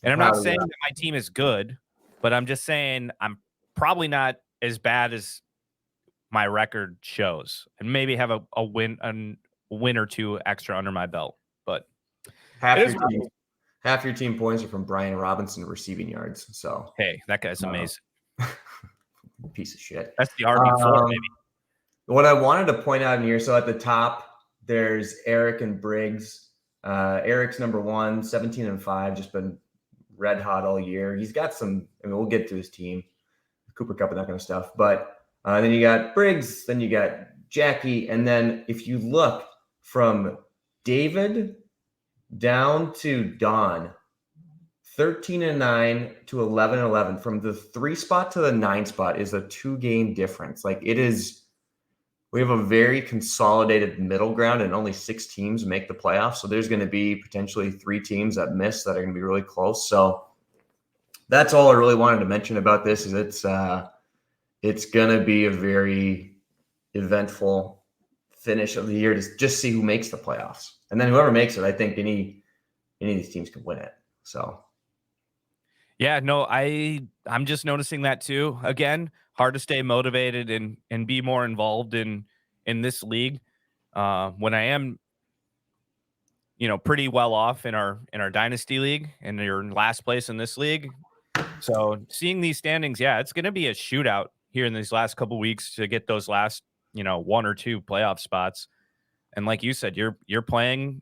And I'm not saying that my team is good, but I'm just saying I'm probably not as bad as my record shows, and maybe have a win or two extra under my belt. But half half your team points are from Brian Robinson receiving yards. So Hey, that guy's amazing. Piece of shit. That's the RB4, maybe. What I wanted to point out in here, so at the top, there's Eric and Briggs. Eric's number 1, 17-5, just been red hot all year. He's got some, we'll get to his team, Cooper Cup and that kind of stuff. But then you got Briggs, then you got Jackie. And then if you look from David down to Don, 13-9 to 11-11. From the 3 spot to the 9 spot is a 2-game difference. Like it is, we have a very consolidated middle ground, and only 6 teams make the playoffs. So there's going to be potentially 3 teams that miss that are going to be really close. So that's all I really wanted to mention about this. Is it's going to be a very eventful finish of the year to just see who makes the playoffs, and then whoever makes it, I think any of these teams can win it. So. Yeah, no, I'm just noticing that too. Again, hard to stay motivated and be more involved in this league. When I am, pretty well off in our dynasty league, and you're in last place in this league. So seeing these standings, yeah, it's going to be a shootout here in these last couple weeks to get those last, 1 or 2 playoff spots. And like you said, you're playing.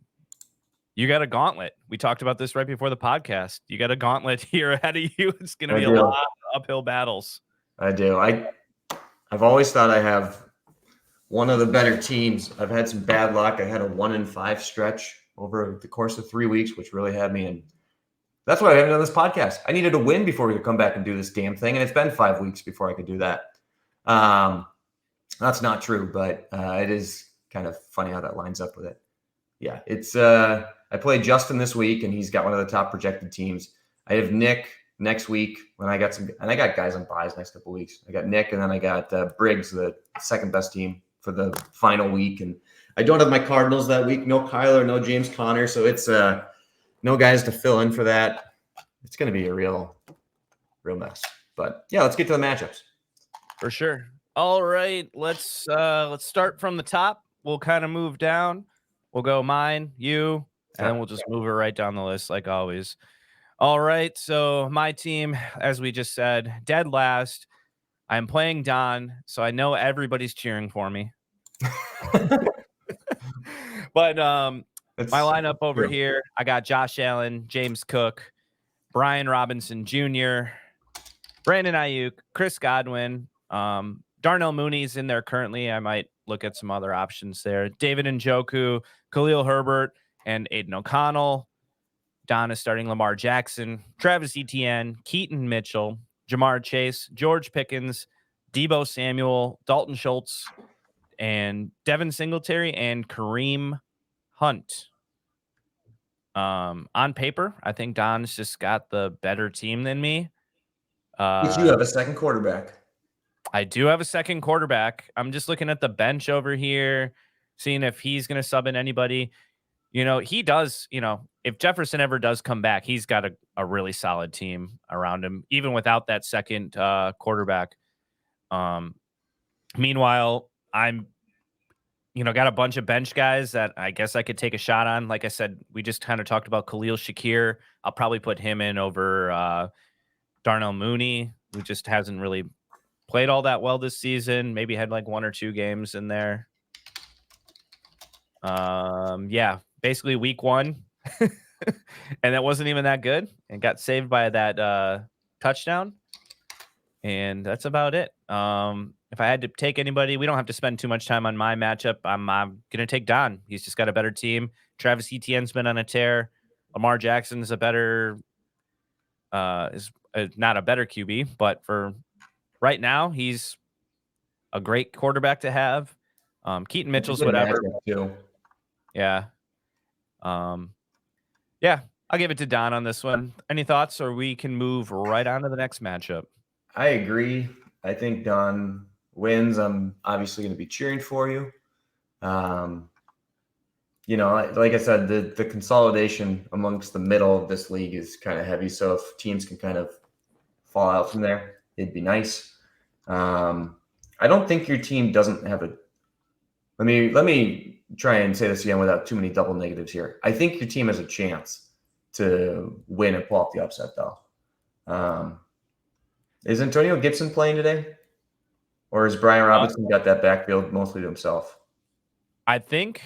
You got a gauntlet. We talked about this right before the podcast. You got a gauntlet here ahead of you. It's going to be a lot of uphill battles. I do. I've always thought I have one of the better teams. I've had some bad luck. I had a 1-5 stretch over the course of 3 weeks, which really had me. And that's why I haven't done this podcast. I needed to win before we could come back and do this damn thing. And it's been 5 weeks before I could do that. That's not true, but it is kind of funny how that lines up with it. Yeah, it's I played Justin this week, and he's got one of the top projected teams. I have Nick next week when I got I got guys on buys next couple of weeks. I got Nick, and then I got Briggs, the second best team for the final week. And I don't have my Cardinals that week. No Kyler, no James Conner. So it's no guys to fill in for that. It's going to be a real mess. But yeah, let's get to the matchups. For sure. All right, let's start from the top. We'll kind of move down. We'll go mine, you, and then we'll just move it right down the list like always. All right, so my team, as we just said, dead last. I'm playing Don, so I know everybody's cheering for me. But my lineup over here, I got Josh Allen, James Cook, Brian Robinson Jr., Brandon Ayuk, Chris Godwin, Darnell Mooney's in there currently. I might look at some other options there. David Njoku, Khalil Herbert, and Aiden O'Connell. Don is starting Lamar Jackson, Travis Etienne, Keaton Mitchell, Jamar Chase, George Pickens, Deebo Samuel, Dalton Schultz, and Devin Singletary and Kareem Hunt. On paper, I think Don's just got the better team than me. But you have a second quarterback. I do have a second quarterback. I'm just looking at the bench over here, seeing if he's going to sub in anybody. He does, if Jefferson ever does come back, he's got a really solid team around him, even without that second quarterback. Meanwhile, I'm, got a bunch of bench guys that I guess I could take a shot on. Like I said, we just kind of talked about Khalil Shakir. I'll probably put him in over Darnell Mooney, who just hasn't really played all that well this season. Maybe had like 1 or 2 games in there. Yeah, basically week 1. And that wasn't even that good and got saved by that touchdown. And that's about it. If I had to take anybody, we don't have to spend too much time on my matchup. I'm going to take Don. He's just got a better team. Travis Etienne's been on a tear. Lamar Jackson's a better is not a better QB, but for right now, he's a great quarterback to have. Keaton Mitchell's whatever. Yeah. Yeah, I'll give it to Don on this one. Any thoughts, or we can move right on to the next matchup? I agree. I think Don wins. I'm obviously going to be cheering for you. Like I said, the consolidation amongst the middle of this league is kind of heavy. So if teams can kind of fall out from there, it'd be nice. I don't think your team doesn't have a. Let me try and say this again without too many double negatives here. I think your team has a chance to win and pull off the upset, though. Is Antonio Gibson playing today? Or has Brian Robinson got that backfield mostly to himself? I think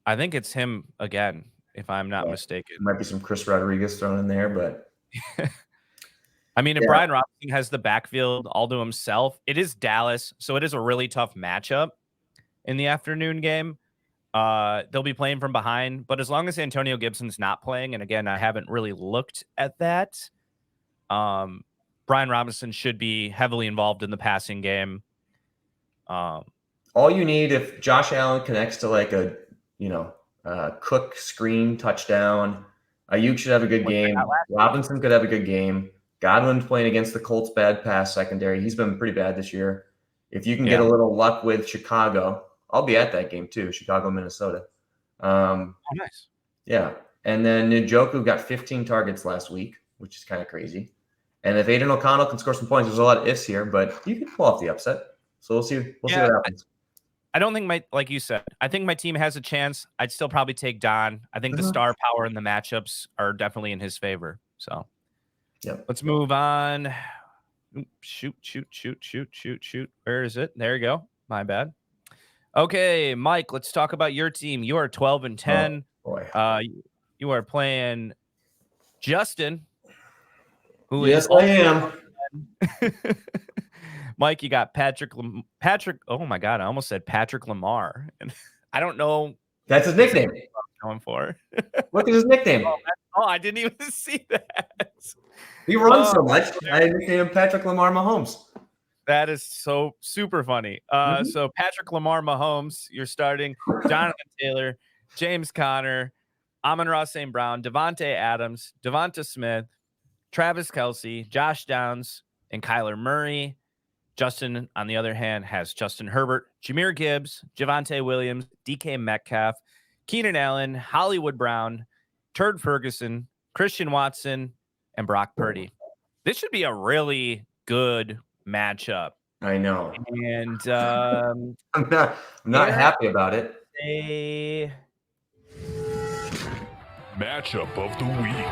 it's him again, if I'm not mistaken. Might be some Chris Rodriguez thrown in there, but I mean, if Brian Robinson has the backfield all to himself, it is Dallas, so it is a really tough matchup in the afternoon game. They'll be playing from behind, but as long as Antonio Gibson's not playing, and again, I haven't really looked at that, Brian Robinson should be heavily involved in the passing game. All you need, if Josh Allen connects to like a Cook screen touchdown, Ayuk should have a good game. Robinson could have a good game. Godwin's playing against the Colts' bad pass secondary. He's been pretty bad this year. If you can get a little luck with Chicago, I'll be at that game too, Chicago, Minnesota. Nice. Yeah. And then Njoku got 15 targets last week, which is kind of crazy. And if Aiden O'Connell can score some points, there's a lot of ifs here, but you can pull off the upset. So we'll see what happens. I don't think like you said, I think my team has a chance. I'd still probably take Don. I think the star power and the matchups are definitely in his favor. So let's move on. Shoot. Where is it? There you go. My bad. Okay, Mike, let's talk about your team. You are 12-10. Oh, boy. You are playing Justin, who is I am. Mike, you got Patrick. Oh my God, I almost said Patrick Lamar, and I don't know. That's his nickname. What I'm going for. Look at his nickname. I didn't even see that. He runs so much. I nicknamed him Patrick Lamar Mahomes. That is so super funny. So Patrick Lamar Mahomes, you're starting. Jonathan Taylor, James Conner, Amon-Ra St. Brown, Devontae Adams, Devonta Smith, Travis Kelce, Josh Downs, and Kyler Murray. Justin, on the other hand, has Justin Herbert, Jahmyr Gibbs, Javonte Williams, DK Metcalf, Keenan Allen, Hollywood Brown, Turd Ferguson, Christian Watson, and Brock Purdy. This should be a really good matchup. I know. And I'm not happy about it. Matchup of the week.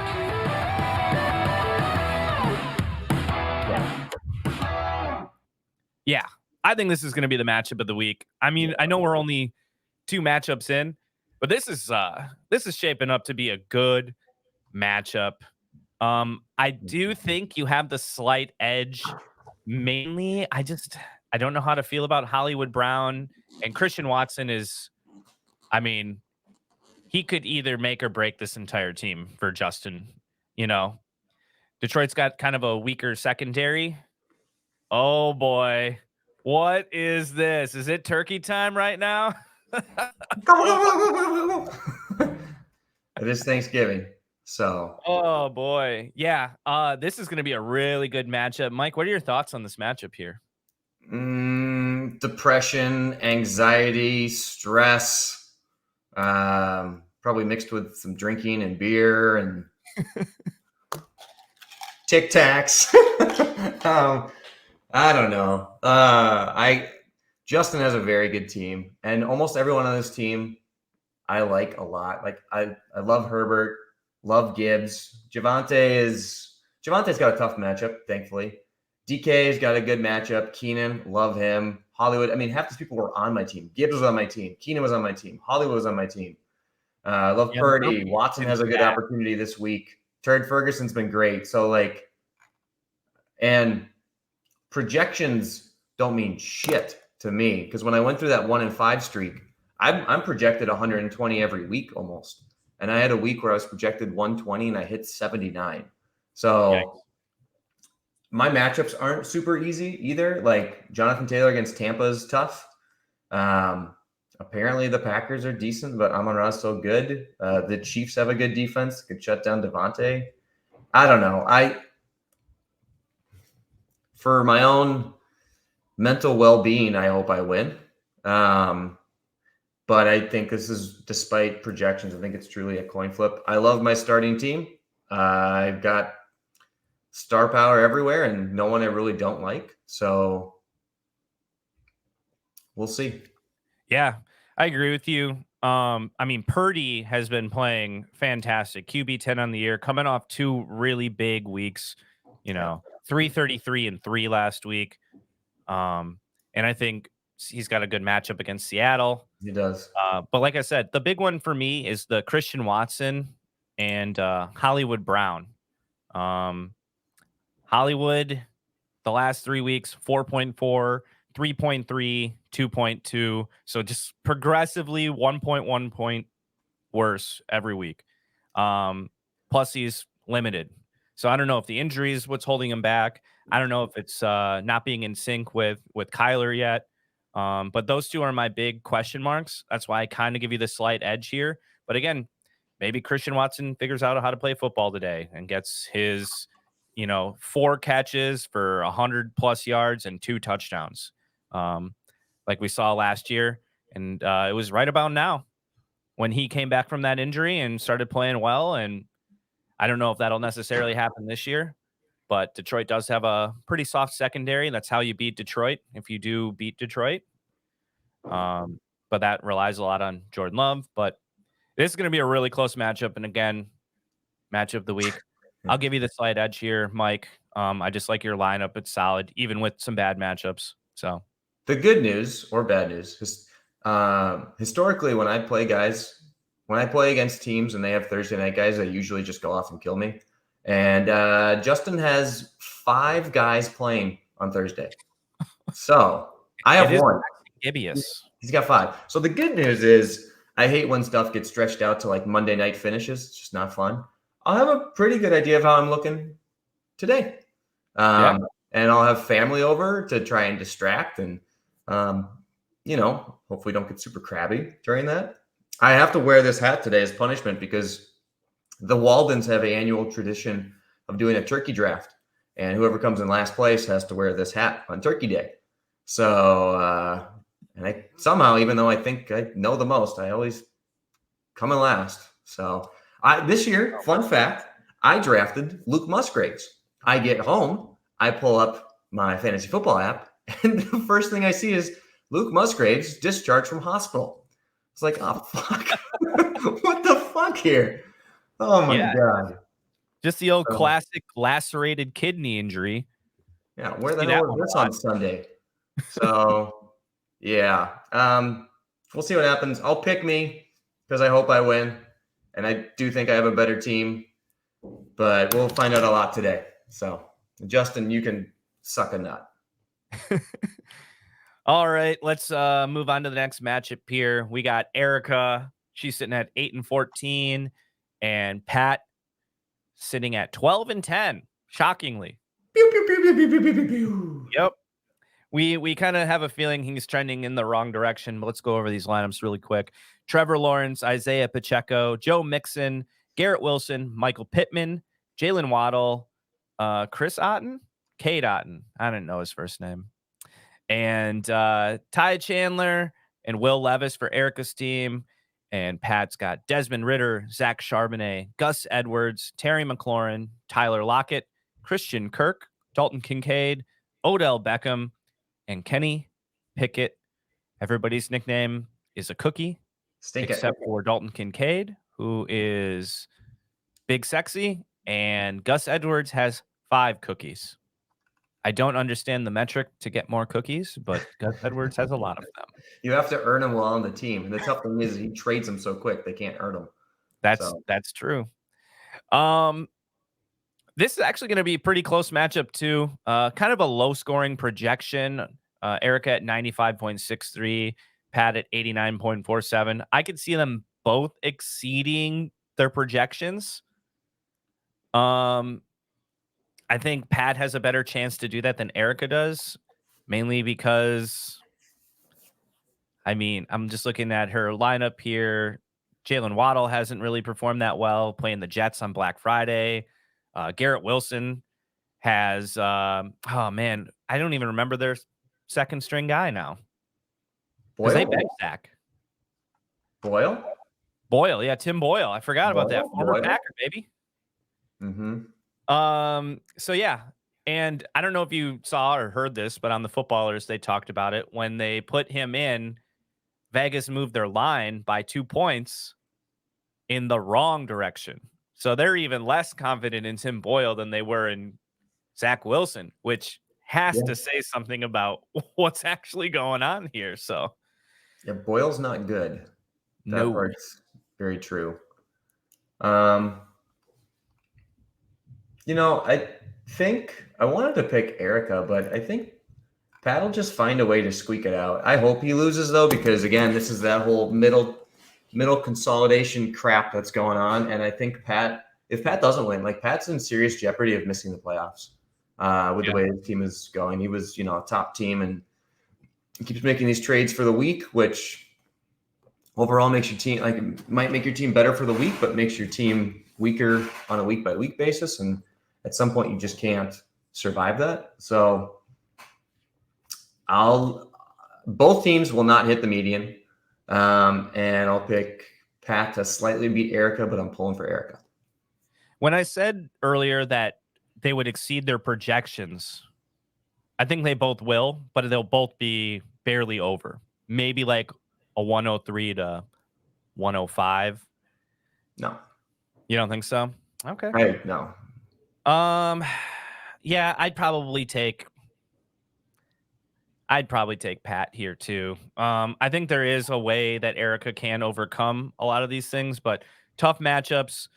Yeah, I think this is going to be the matchup of the week. I mean, I know we're only 2 matchups in, but this is shaping up to be a good matchup. I do think you have the slight edge. Mainly, I don't know how to feel about Hollywood Brown, and Christian Watson is, I mean, he could either make or break this entire team for Justin. You know, Detroit's got kind of a weaker secondary. Oh boy, what is this? Is it turkey time right now? It is Thanksgiving, so. Oh boy, yeah. This is going to be a really good matchup. Mike, what are your thoughts on this matchup here? Depression, anxiety, stress, probably mixed with some drinking and beer and Tic Tacs. I don't know. Justin has a very good team, and almost everyone on this team I like a lot. Like I love Herbert, love Gibbs. Javonte's got a tough matchup, thankfully. DK's got a good matchup. Keenan, love him. Hollywood, I mean, half these people were on my team. Gibbs was on my team. Keenan was on my team. Hollywood was on my team. I love Purdy. Watson has a good opportunity this week. Turd Ferguson's been great. So and projections don't mean shit to me, because when I went through that 1-5 streak, I'm projected 120 every week almost, and I had a week where I was projected 120 and I hit 79. So my matchups aren't super easy either. Like Jonathan Taylor against Tampa is tough. Apparently the Packers are decent, but Amon-Ra is so good. The Chiefs have a good defense, could shut down Devontae. I don't know. For my own mental well-being, I hope I win. But I think this is, despite projections, I think it's truly a coin flip. I love my starting team. I've got star power everywhere and no one I really don't like. So we'll see. Yeah, I agree with you. I mean, Purdy has been playing fantastic. QB 10 on the year, coming off 2 really big weeks, you Yeah. know, 333 and 3 last week. And I think he's got a good matchup against Seattle. He does. But like I said, the big one for me is the Christian Watson and Hollywood Brown. Hollywood, the last 3 weeks, 4.4, 3.3, 2.2. So just progressively 1.1 point worse every week. Plus he's limited. So I don't know if the injury is what's holding him back. I don't know if it's not being in sync with Kyler yet. But those two are my big question marks. That's why I kind of give you the slight edge here. But again, maybe Christian Watson figures out how to play football today and gets his, 4 catches for 100 plus yards and 2 touchdowns, like we saw last year. And it was right about now when he came back from that injury and started playing well. And I don't know if that'll necessarily happen this year, but Detroit does have a pretty soft secondary. That's how you beat Detroit if you do beat Detroit. But that relies a lot on Jordan Love. But this is going to be a really close matchup. And again, matchup of the week. I'll give you the slight edge here, Mike. I just like your lineup. It's solid, even with some bad matchups. So The good news or bad news is historically when I play against teams and they have Thursday night guys, they usually just go off and kill me. And Justin has 5 guys playing on Thursday. So I have 1. Gibeus. He's got 5. So the good news is I hate when stuff gets stretched out to like Monday night finishes. It's just not fun. I'll have a pretty good idea of how I'm looking today. And I'll have family over to try and distract and, hopefully don't get super crabby during that. I have to wear this hat today as punishment because the Waldens have an annual tradition of doing a turkey draft. And whoever comes in last place has to wear this hat on Turkey Day. So, and I somehow, even though I think I know the most, I always come in last. So this year, fun fact, I drafted Luke Musgraves. I get home, I pull up my fantasy football app, and the first thing I see is Luke Musgraves discharged from hospital. It's like, oh, fuck. What the fuck here? Oh, my God. Just the old classic lacerated kidney injury. Yeah, where the hell was this on Sunday? So, yeah. We'll see what happens. I'll pick me because I hope I win. And I do think I have a better team. But we'll find out a lot today. So, Justin, you can suck a nut. All right, let's move on to the next matchup here. We got Erica. She's sitting at 8-14, and Pat sitting at 12-10. Shockingly. Pew, pew, pew, pew, pew, pew, pew, pew. Yep. We kind of have a feeling he's trending in the wrong direction, but let's go over these lineups really quick. Trevor Lawrence, Isaiah Pacheco, Joe Mixon, Garrett Wilson, Michael Pittman, Jalen Waddle, Chris Otten, Cade Otten. I didn't know his first name. And Ty Chandler and Will Levis for Erica's team. And Pat's got Desmond Ridder, Zach Charbonnet, Gus Edwards, Terry McLaurin, Tyler Lockett, Christian Kirk, Dalton Kincaid, Odell Beckham, and Kenny Pickett. Everybody's nickname is a cookie, except for Dalton Kincaid, who is big sexy, and Gus Edwards has 5 cookies. I don't understand the metric to get more cookies, but Gus Edwards has a lot of them. You have to earn them while on the team. And the tough thing is he trades them so quick they can't earn them. That's true. This is actually going to be a pretty close matchup too. Kind of a low scoring projection. Erica at 95.63, Pat at 89.47. I could see them both exceeding their projections. I think Pat has a better chance to do that than Erica does, mainly because, I'm just looking at her lineup here. Jalen Waddle hasn't really performed that well, playing the Jets on Black Friday. Garrett Wilson has, I don't even remember their second string guy now. Because they bench Zach. Boyle, yeah, Tim Boyle. I forgot about that. Former Packer, baby. Mm-hmm. So yeah, and I don't know if you saw or heard this, but on the Footballers, they talked about it when they put him in. Vegas moved their line by 2 points in the wrong direction. So they're even less confident in Tim Boyle than they were in Zach Wilson, which has to say something about what's actually going on here. So Yeah, Boyle's not good. That no. part's very true. I think I wanted to pick Erica, but I think Pat will just find a way to squeak it out. I hope he loses though, because again, this is that whole middle consolidation crap that's going on. And I think if Pat doesn't win, like Pat's in serious jeopardy of missing the playoffs with the way his team is going. He was, a top team and he keeps making these trades for the week, which overall makes your team might make your team better for the week, but makes your team weaker on a week by week basis. And at some point you just can't survive that. So both teams will not hit the median. And I'll pick Pat to slightly beat Erica, but I'm pulling for Erica. When I said earlier that they would exceed their projections, I think they both will, but they'll both be barely over. Maybe like a 103 to 105. No. You don't think so? Okay. No. Yeah, I'd probably take Pat here too. I think there is a way that Erica can overcome a lot of these things, but tough matchups,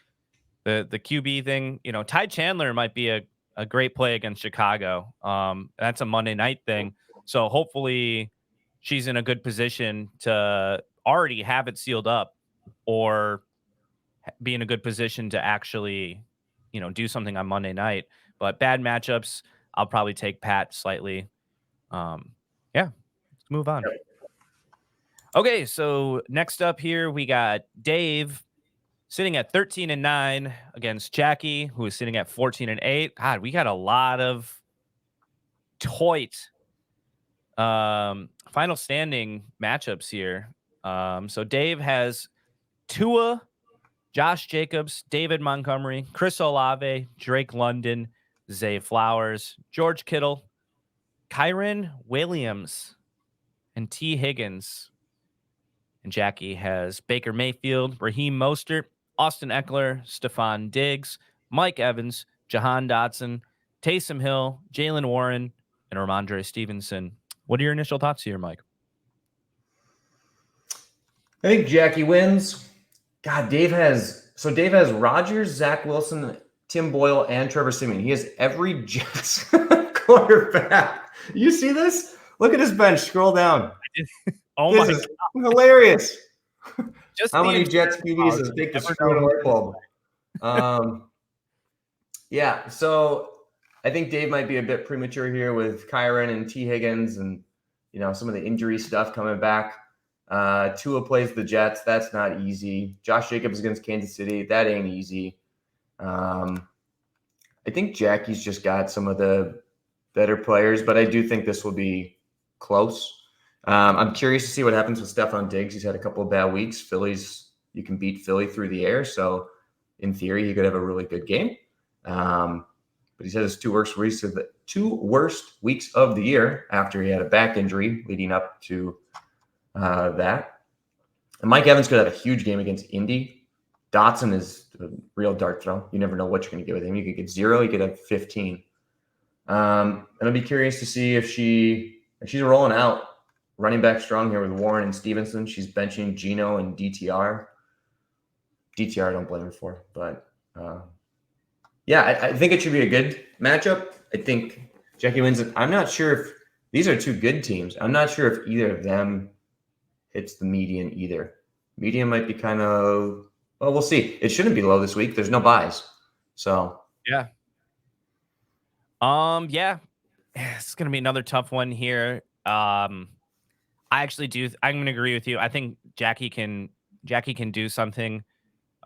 the QB thing, Ty Chandler might be a great play against Chicago. That's a Monday night thing. So hopefully she's in a good position to already have it sealed up or be in a good position to actually, do something on Monday night. But bad matchups, I'll probably take Pat slightly. Yeah, let's move on. Okay, so next up here, we got Dave sitting at 13-9 against Jackie, who is sitting at 14-8. God, we got a lot of toit final standing matchups here. So Dave has Tua, Josh Jacobs, David Montgomery, Chris Olave, Drake London, Zay Flowers, George Kittle, Kyron Williams, and T. Higgins. And Jackie has Baker Mayfield, Raheem Mostert, Austin Eckler, Stephon Diggs, Mike Evans, Jahan Dotson, Taysom Hill, Jalen Warren, and Ramondre Stevenson. What are your initial thoughts here, Mike? I think Jackie wins. God, Dave has Rodgers, Zach Wilson, Tim Boyle, and Trevor Siemian. He has every Jets quarterback. You see this? Look at his bench. Scroll down. Oh my God. Hilarious. Just how many Jets QBs does take to screw in a light bulb? Yeah, so I think Dave might be a bit premature here with Kyron and T. Higgins and some of the injury stuff coming back. Tua plays the Jets. That's not easy. Josh Jacobs against Kansas City. That ain't easy. I think Jackie's just got some of the better players, but I do think this will be close. I'm curious to see what happens with Stephon Diggs. He's had a couple of bad weeks. You can beat Philly through the air. So in theory, he could have a really good game. But he's had his two worst weeks of the year after he had a back injury leading up to that. And Mike Evans could have a huge game against Indy. Dotson is a real dart throw. You never know what you're going to get with him. You could get 0. You could have 15. And I'll be curious to see if she's rolling out running back strong here with Warren and Stevenson. She's benching Geno and DTR. DTR I don't blame her for, but I think it should be a good matchup. I think Jackie wins it. I'm not sure if these are two good teams. I'm not sure if either of them hits the median either. Median might be kind of, well, we'll see. It shouldn't be low this week. There's no buys. So yeah. It's gonna be another tough one here. I'm going to agree with you. I think Jackie can do something.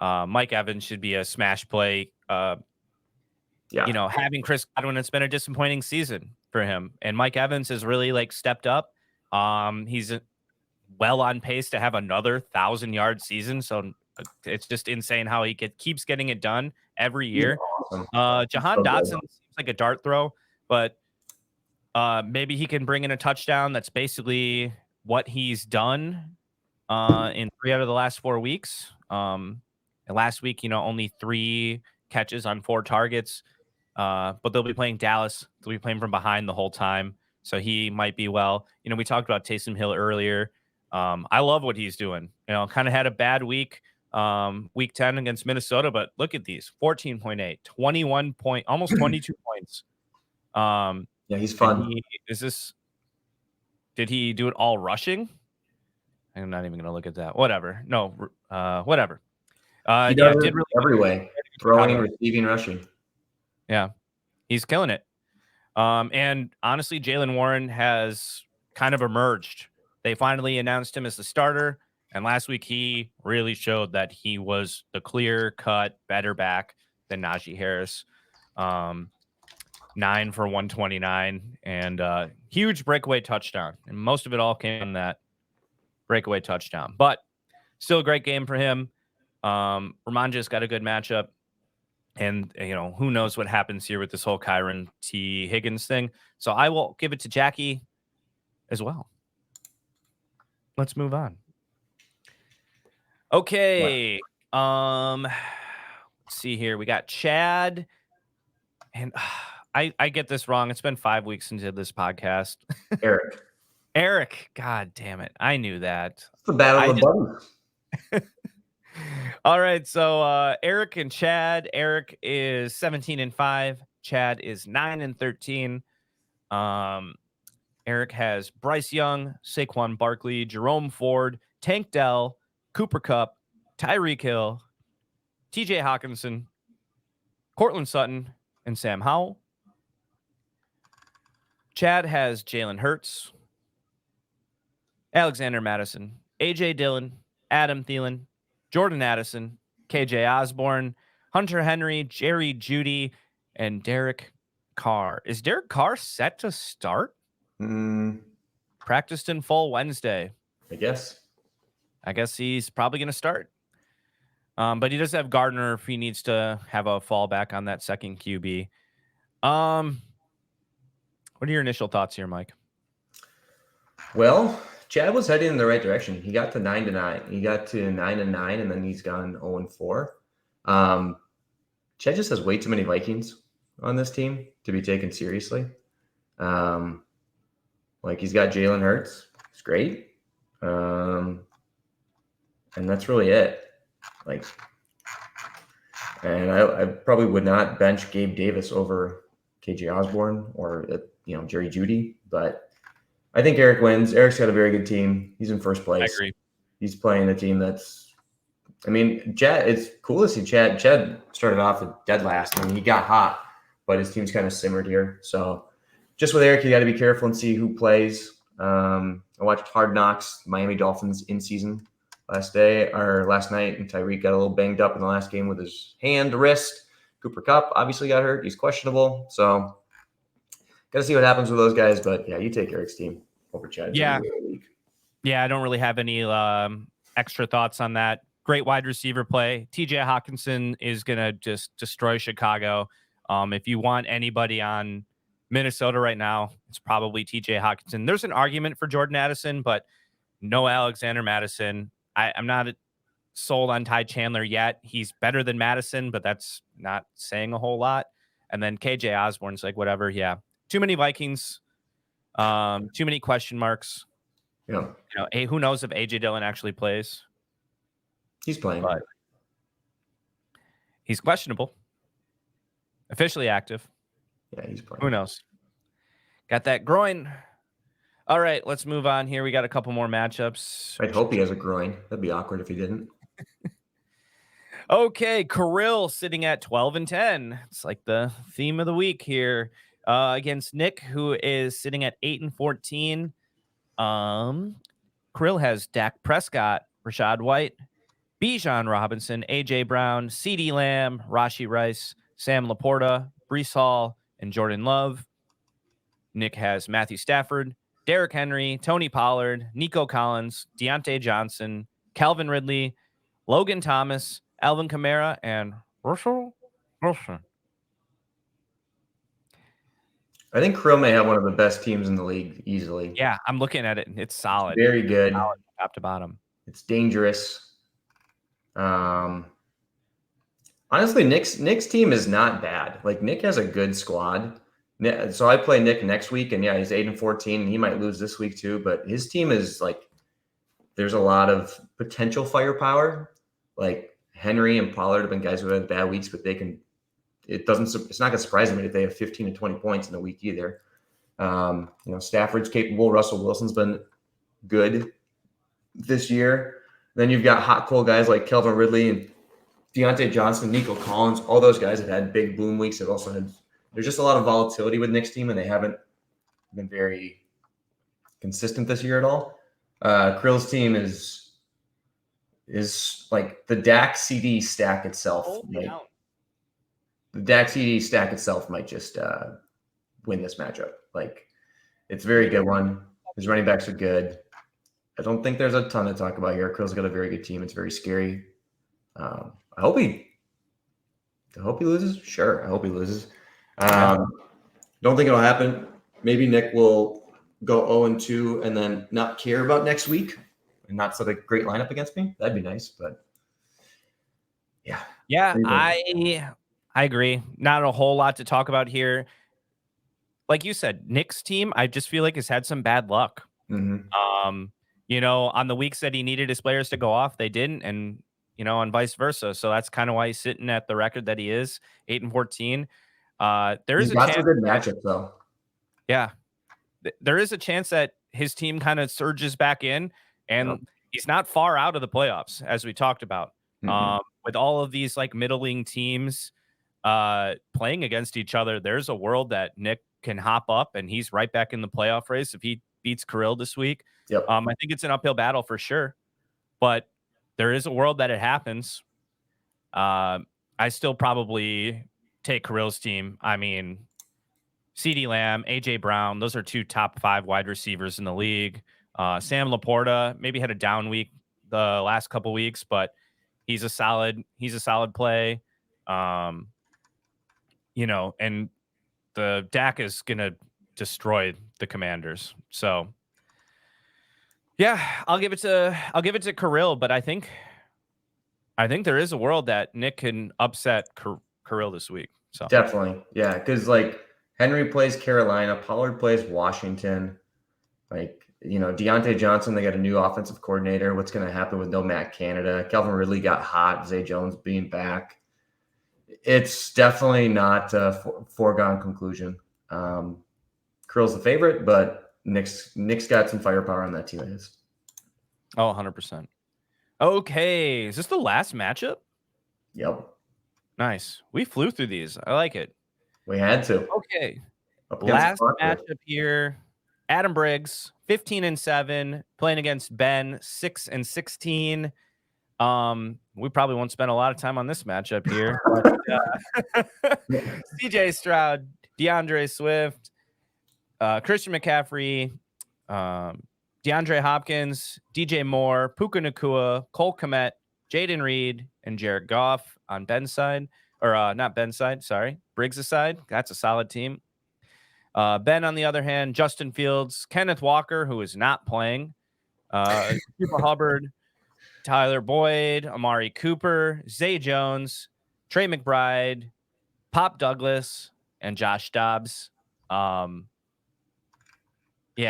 Mike Evans should be a smash play. Having Chris Godwin, it's been a disappointing season for him, and Mike Evans has really stepped up. He's well on pace to have another 1,000-yard season. So it's just insane how he keeps getting it done every year. Awesome. Jahan Dotson seems like a dart throw, but maybe he can bring in a touchdown. That's basically what he's done in 3 out of the last 4 weeks. And last week, only 3 catches on 4 targets. But they'll be playing Dallas. They'll be playing from behind the whole time. So he might be well. We talked about Taysom Hill earlier. I love what he's doing. Kind of had a bad week, week 10 against Minnesota, but look at these 14.8, 21 point, almost 22 points. Yeah, he's fun. Did he do it all rushing? I'm not even going to look at that. Whatever. No, whatever. He does it every way. Throwing, receiving, rushing. Yeah, he's killing it. And honestly, Jaylen Warren has kind of emerged. They finally announced him as the starter. And last week, he really showed that he was the clear-cut better back than Najee Harris. 9 for 129 and huge breakaway touchdown. And most of it all came in that breakaway touchdown. But still a great game for him. Ramonja's got a good matchup. And, who knows what happens here with this whole Kyron T. Higgins thing. So I will give it to Jackie as well. Let's move on. Okay. Let's see here. We got Chad. And I get this wrong. It's been 5 weeks into this podcast. Eric. God damn it. I knew that. It's the battle of the buttons. All right, so Eric and Chad. Eric is 17-5. Chad is 9-13. Eric has Bryce Young, Saquon Barkley, Jerome Ford, Tank Dell, Cooper Kupp, Tyreek Hill, TJ Hawkinson, Cortland Sutton, and Sam Howell. Chad has Jalen Hurts, Alexander Madison, AJ Dillon, Adam Thielen, Jordan Addison, KJ Osborne, Hunter Henry, Jerry Jeudy, and Derek Carr. Is Derek Carr set to start? Practiced in full Wednesday. I guess he's probably going to start. But he does have Gardner if he needs to have a fallback on that second QB. What are your initial thoughts here, Mike? Well, Chad was heading in the right direction. He got to 9-9. He got to 9-9, and then he's gone 0-4. Chad just has way too many Vikings on this team to be taken seriously. He's got Jalen Hurts. It's great. And that's really it. And I probably would not bench Gabe Davis over KJ Osborne or Jerry Jeudy, but I think Eric wins. Eric's got a very good team. He's in first place. I agree. He's playing a team that's, Chad, it's cool to see Chad. Chad started off dead last. He got hot, but his team's kind of simmered here. So just with Eric, you got to be careful and see who plays. I watched Hard Knocks, Miami Dolphins in season last night, and Tyreek got a little banged up in the last game with his wrist. Cooper Kupp obviously got hurt. He's questionable. So got to see what happens with those guys. But yeah, you take Eric's team over Chad. Yeah. I don't really have any extra thoughts on that. Great wide receiver play. TJ Hawkinson is going to just destroy Chicago. If you want anybody on Minnesota right now, it's probably TJ Hawkinson. There's an argument for Jordan Addison, but no Alexander Madison. I'm not sold on Ty Chandler yet. He's better than Madison, but that's not saying a whole lot. And then KJ Osborne's whatever. Yeah. Too many Vikings. Too many question marks. Yeah. Who knows if AJ Dillon actually plays? He's playing. But he's questionable. Officially active. Yeah, he's playing. Who knows? Got that groin. All right, let's move on here. We got a couple more matchups. I'd hope he has a groin. That'd be awkward if he didn't. Okay, Kirill sitting at 12-10. It's like the theme of the week here. Against Nick, who is sitting at 8-14. Kirill has Dak Prescott, Rashad White, Bijan Robinson, AJ Brown, CeeDee Lamb, Rashee Rice, Sam Laporta, Breece Hall, and Jordan Love. Nick has Matthew Stafford, Derrick Henry, Tony Pollard, Nico Collins, Deontay Johnson, Calvin Ridley, Logan Thomas, Alvin Kamara, and Russell Wilson. I think Krill may have one of the best teams in the league easily. Yeah, I'm looking at it. It's solid. Very good. Solid, top to bottom. It's dangerous. Honestly, Nick's team is not bad. Like Nick has a good squad. So I play Nick next week, and yeah, he's 8-14, and he might lose this week too. But his team is like, there's a lot of potential firepower. Like Henry and Pollard have been guys who have had bad weeks, but they can. It's not gonna surprise me if they have 15 to 20 points in a week either. Stafford's capable. Russell Wilson's been good this year. Then you've got hot, cold guys like Kelvin Ridley and Deontay Johnson, Nico Collins. All those guys have had big boom weeks. They've also had. There's just a lot of volatility with Nick's team, and they haven't been very consistent this year at all. Krill's team is like the Dak CD stack itself. The Dak CD stack itself might just win this matchup. Like, it's a very good one. His running backs are good. I don't think there's a ton to talk about here. Krill's got a very good team. It's very scary. I hope he loses. Sure, I hope he loses. Don't think it'll happen. Maybe Nick will go 0-2 and then not care about next week and not set a great lineup against me. That'd be nice, but yeah. Yeah, I agree. Not a whole lot to talk about here. Like you said, Nick's team, I just feel like has had some bad luck. Mm-hmm. On the weeks that he needed his players to go off, they didn't, and and vice versa. So that's kind of why he's sitting at the record that he is, 8-14. There is a chance. That's a good matchup, though. Yeah, there is a chance that his team kind of surges back in, and he's not far out of the playoffs, as we talked about. Mm-hmm. With all of these like middling teams playing against each other, there's a world that Nick can hop up and he's right back in the playoff race if he beats Kirill this week. Yep. I think it's an uphill battle for sure, but there is a world that it happens. I still probably take Kirill's team. I mean, CeeDee Lamb, AJ Brown, those are 2 top 5 wide receivers in the league. Sam Laporta maybe had a down week the last couple weeks, but he's a solid play. And the Dak is gonna destroy the Commanders. So yeah, I'll give it to Kirill, but I think there is a world that Nick can upset Kirill this week. So definitely, yeah, because like Henry plays Carolina, Pollard plays Washington. Like, Deontay Johnson, they got a new offensive coordinator. What's going to happen with no Matt Canada? Kelvin Ridley got hot. Zay Jones being back. It's definitely not a foregone conclusion. Krill's the favorite, but Nick's got some firepower on that team. It is. Oh, 100%. Okay. Is this the last matchup? Yep. Nice. We flew through these. I like it. We had to. Okay. Last matchup here. Adam Briggs, 15-7, playing against Ben, 6-16. We probably won't spend a lot of time on this matchup here. But, CJ Stroud, DeAndre Swift, Christian McCaffrey, DeAndre Hopkins, DJ Moore, Puka Nacua, Cole Kmet, Jaden Reed, and Jared Goff on Ben's side. Or not Ben's side, sorry. Briggs' side. That's a solid team. Ben, on the other hand, Justin Fields, Kenneth Walker, who is not playing, Cooper Hubbard, Tyler Boyd, Amari Cooper, Zay Jones, Trey McBride, Pop Douglas, and Josh Dobbs. Yeah,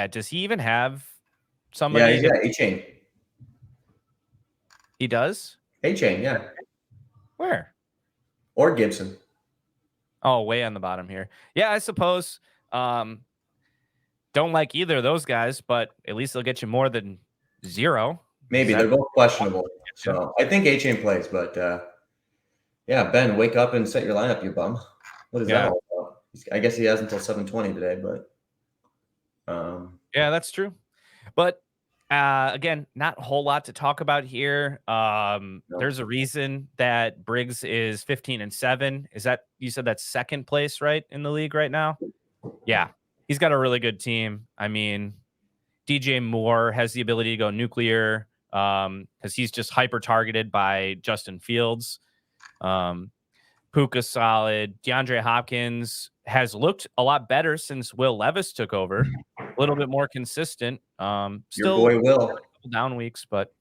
does he even have somebody? Yeah, he's got A-Chain. He does? A-Chain, yeah. Where? Or Gibson. Oh, way on the bottom here. Yeah, I suppose. Don't like either of those guys, but at least they'll get you more than 0. Maybe they're both questionable. So I think A-Chain plays, but yeah, Ben, wake up and set your lineup, you bum. What is that all about? I guess he has until 7:20 today, but yeah, that's true. But again, not a whole lot to talk about here. No. There's a reason that Briggs is 15-7. Is that, you said that's second place, right, in the league right now? Yeah, he's got a really good team. I mean, DJ Moore has the ability to go nuclear because he's just hyper targeted by Justin Fields. Puka solid. DeAndre Hopkins has looked a lot better since Will Levis took over. A little bit more consistent. Still your boy Will. a couple down weeks, but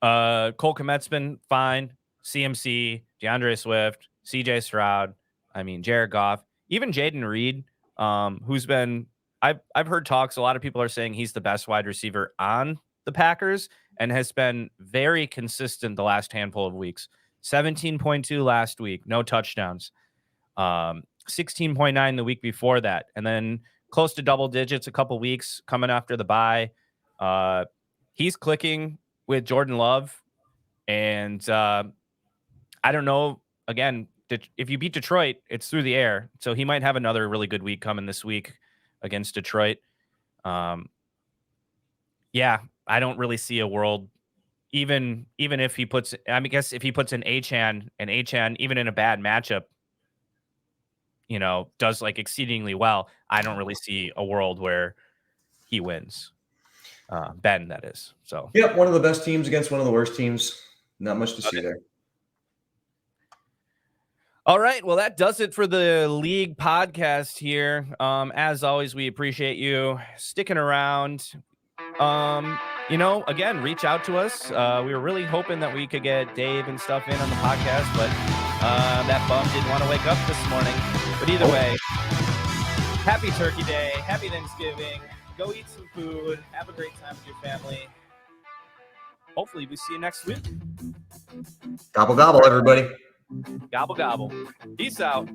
Cole Kmet's been fine. CMC, DeAndre Swift, CJ Stroud. I mean, Jared Goff, even Jaden Reed, who's been. I've heard talks. A lot of people are saying he's the best wide receiver on the Packers and has been very consistent the last handful of weeks. 17.2 last week, no touchdowns. 16.9 the week before that, and then close to double digits a couple weeks coming after the bye. He's clicking with Jordan Love, and I don't know. Again, if you beat Detroit, it's through the air, so he might have another really good week coming this week against Detroit. Yeah, I don't really see a world. Even if he puts, I mean, guess if he puts an Achane, even in a bad matchup, does like exceedingly well, I don't really see a world where he wins. Ben, that is. So yep, one of the best teams against one of the worst teams. Not much to see there. All right. Well, that does it for the league podcast here. As always, we appreciate you sticking around. Again, reach out to us. We were really hoping that we could get Dave and stuff in on the podcast, but that bum didn't want to wake up this morning. But either way, happy Turkey Day, happy Thanksgiving. Go eat some food. Have a great time with your family. Hopefully, we see you next week. Gobble, gobble, everybody. Gobble, gobble. Peace out.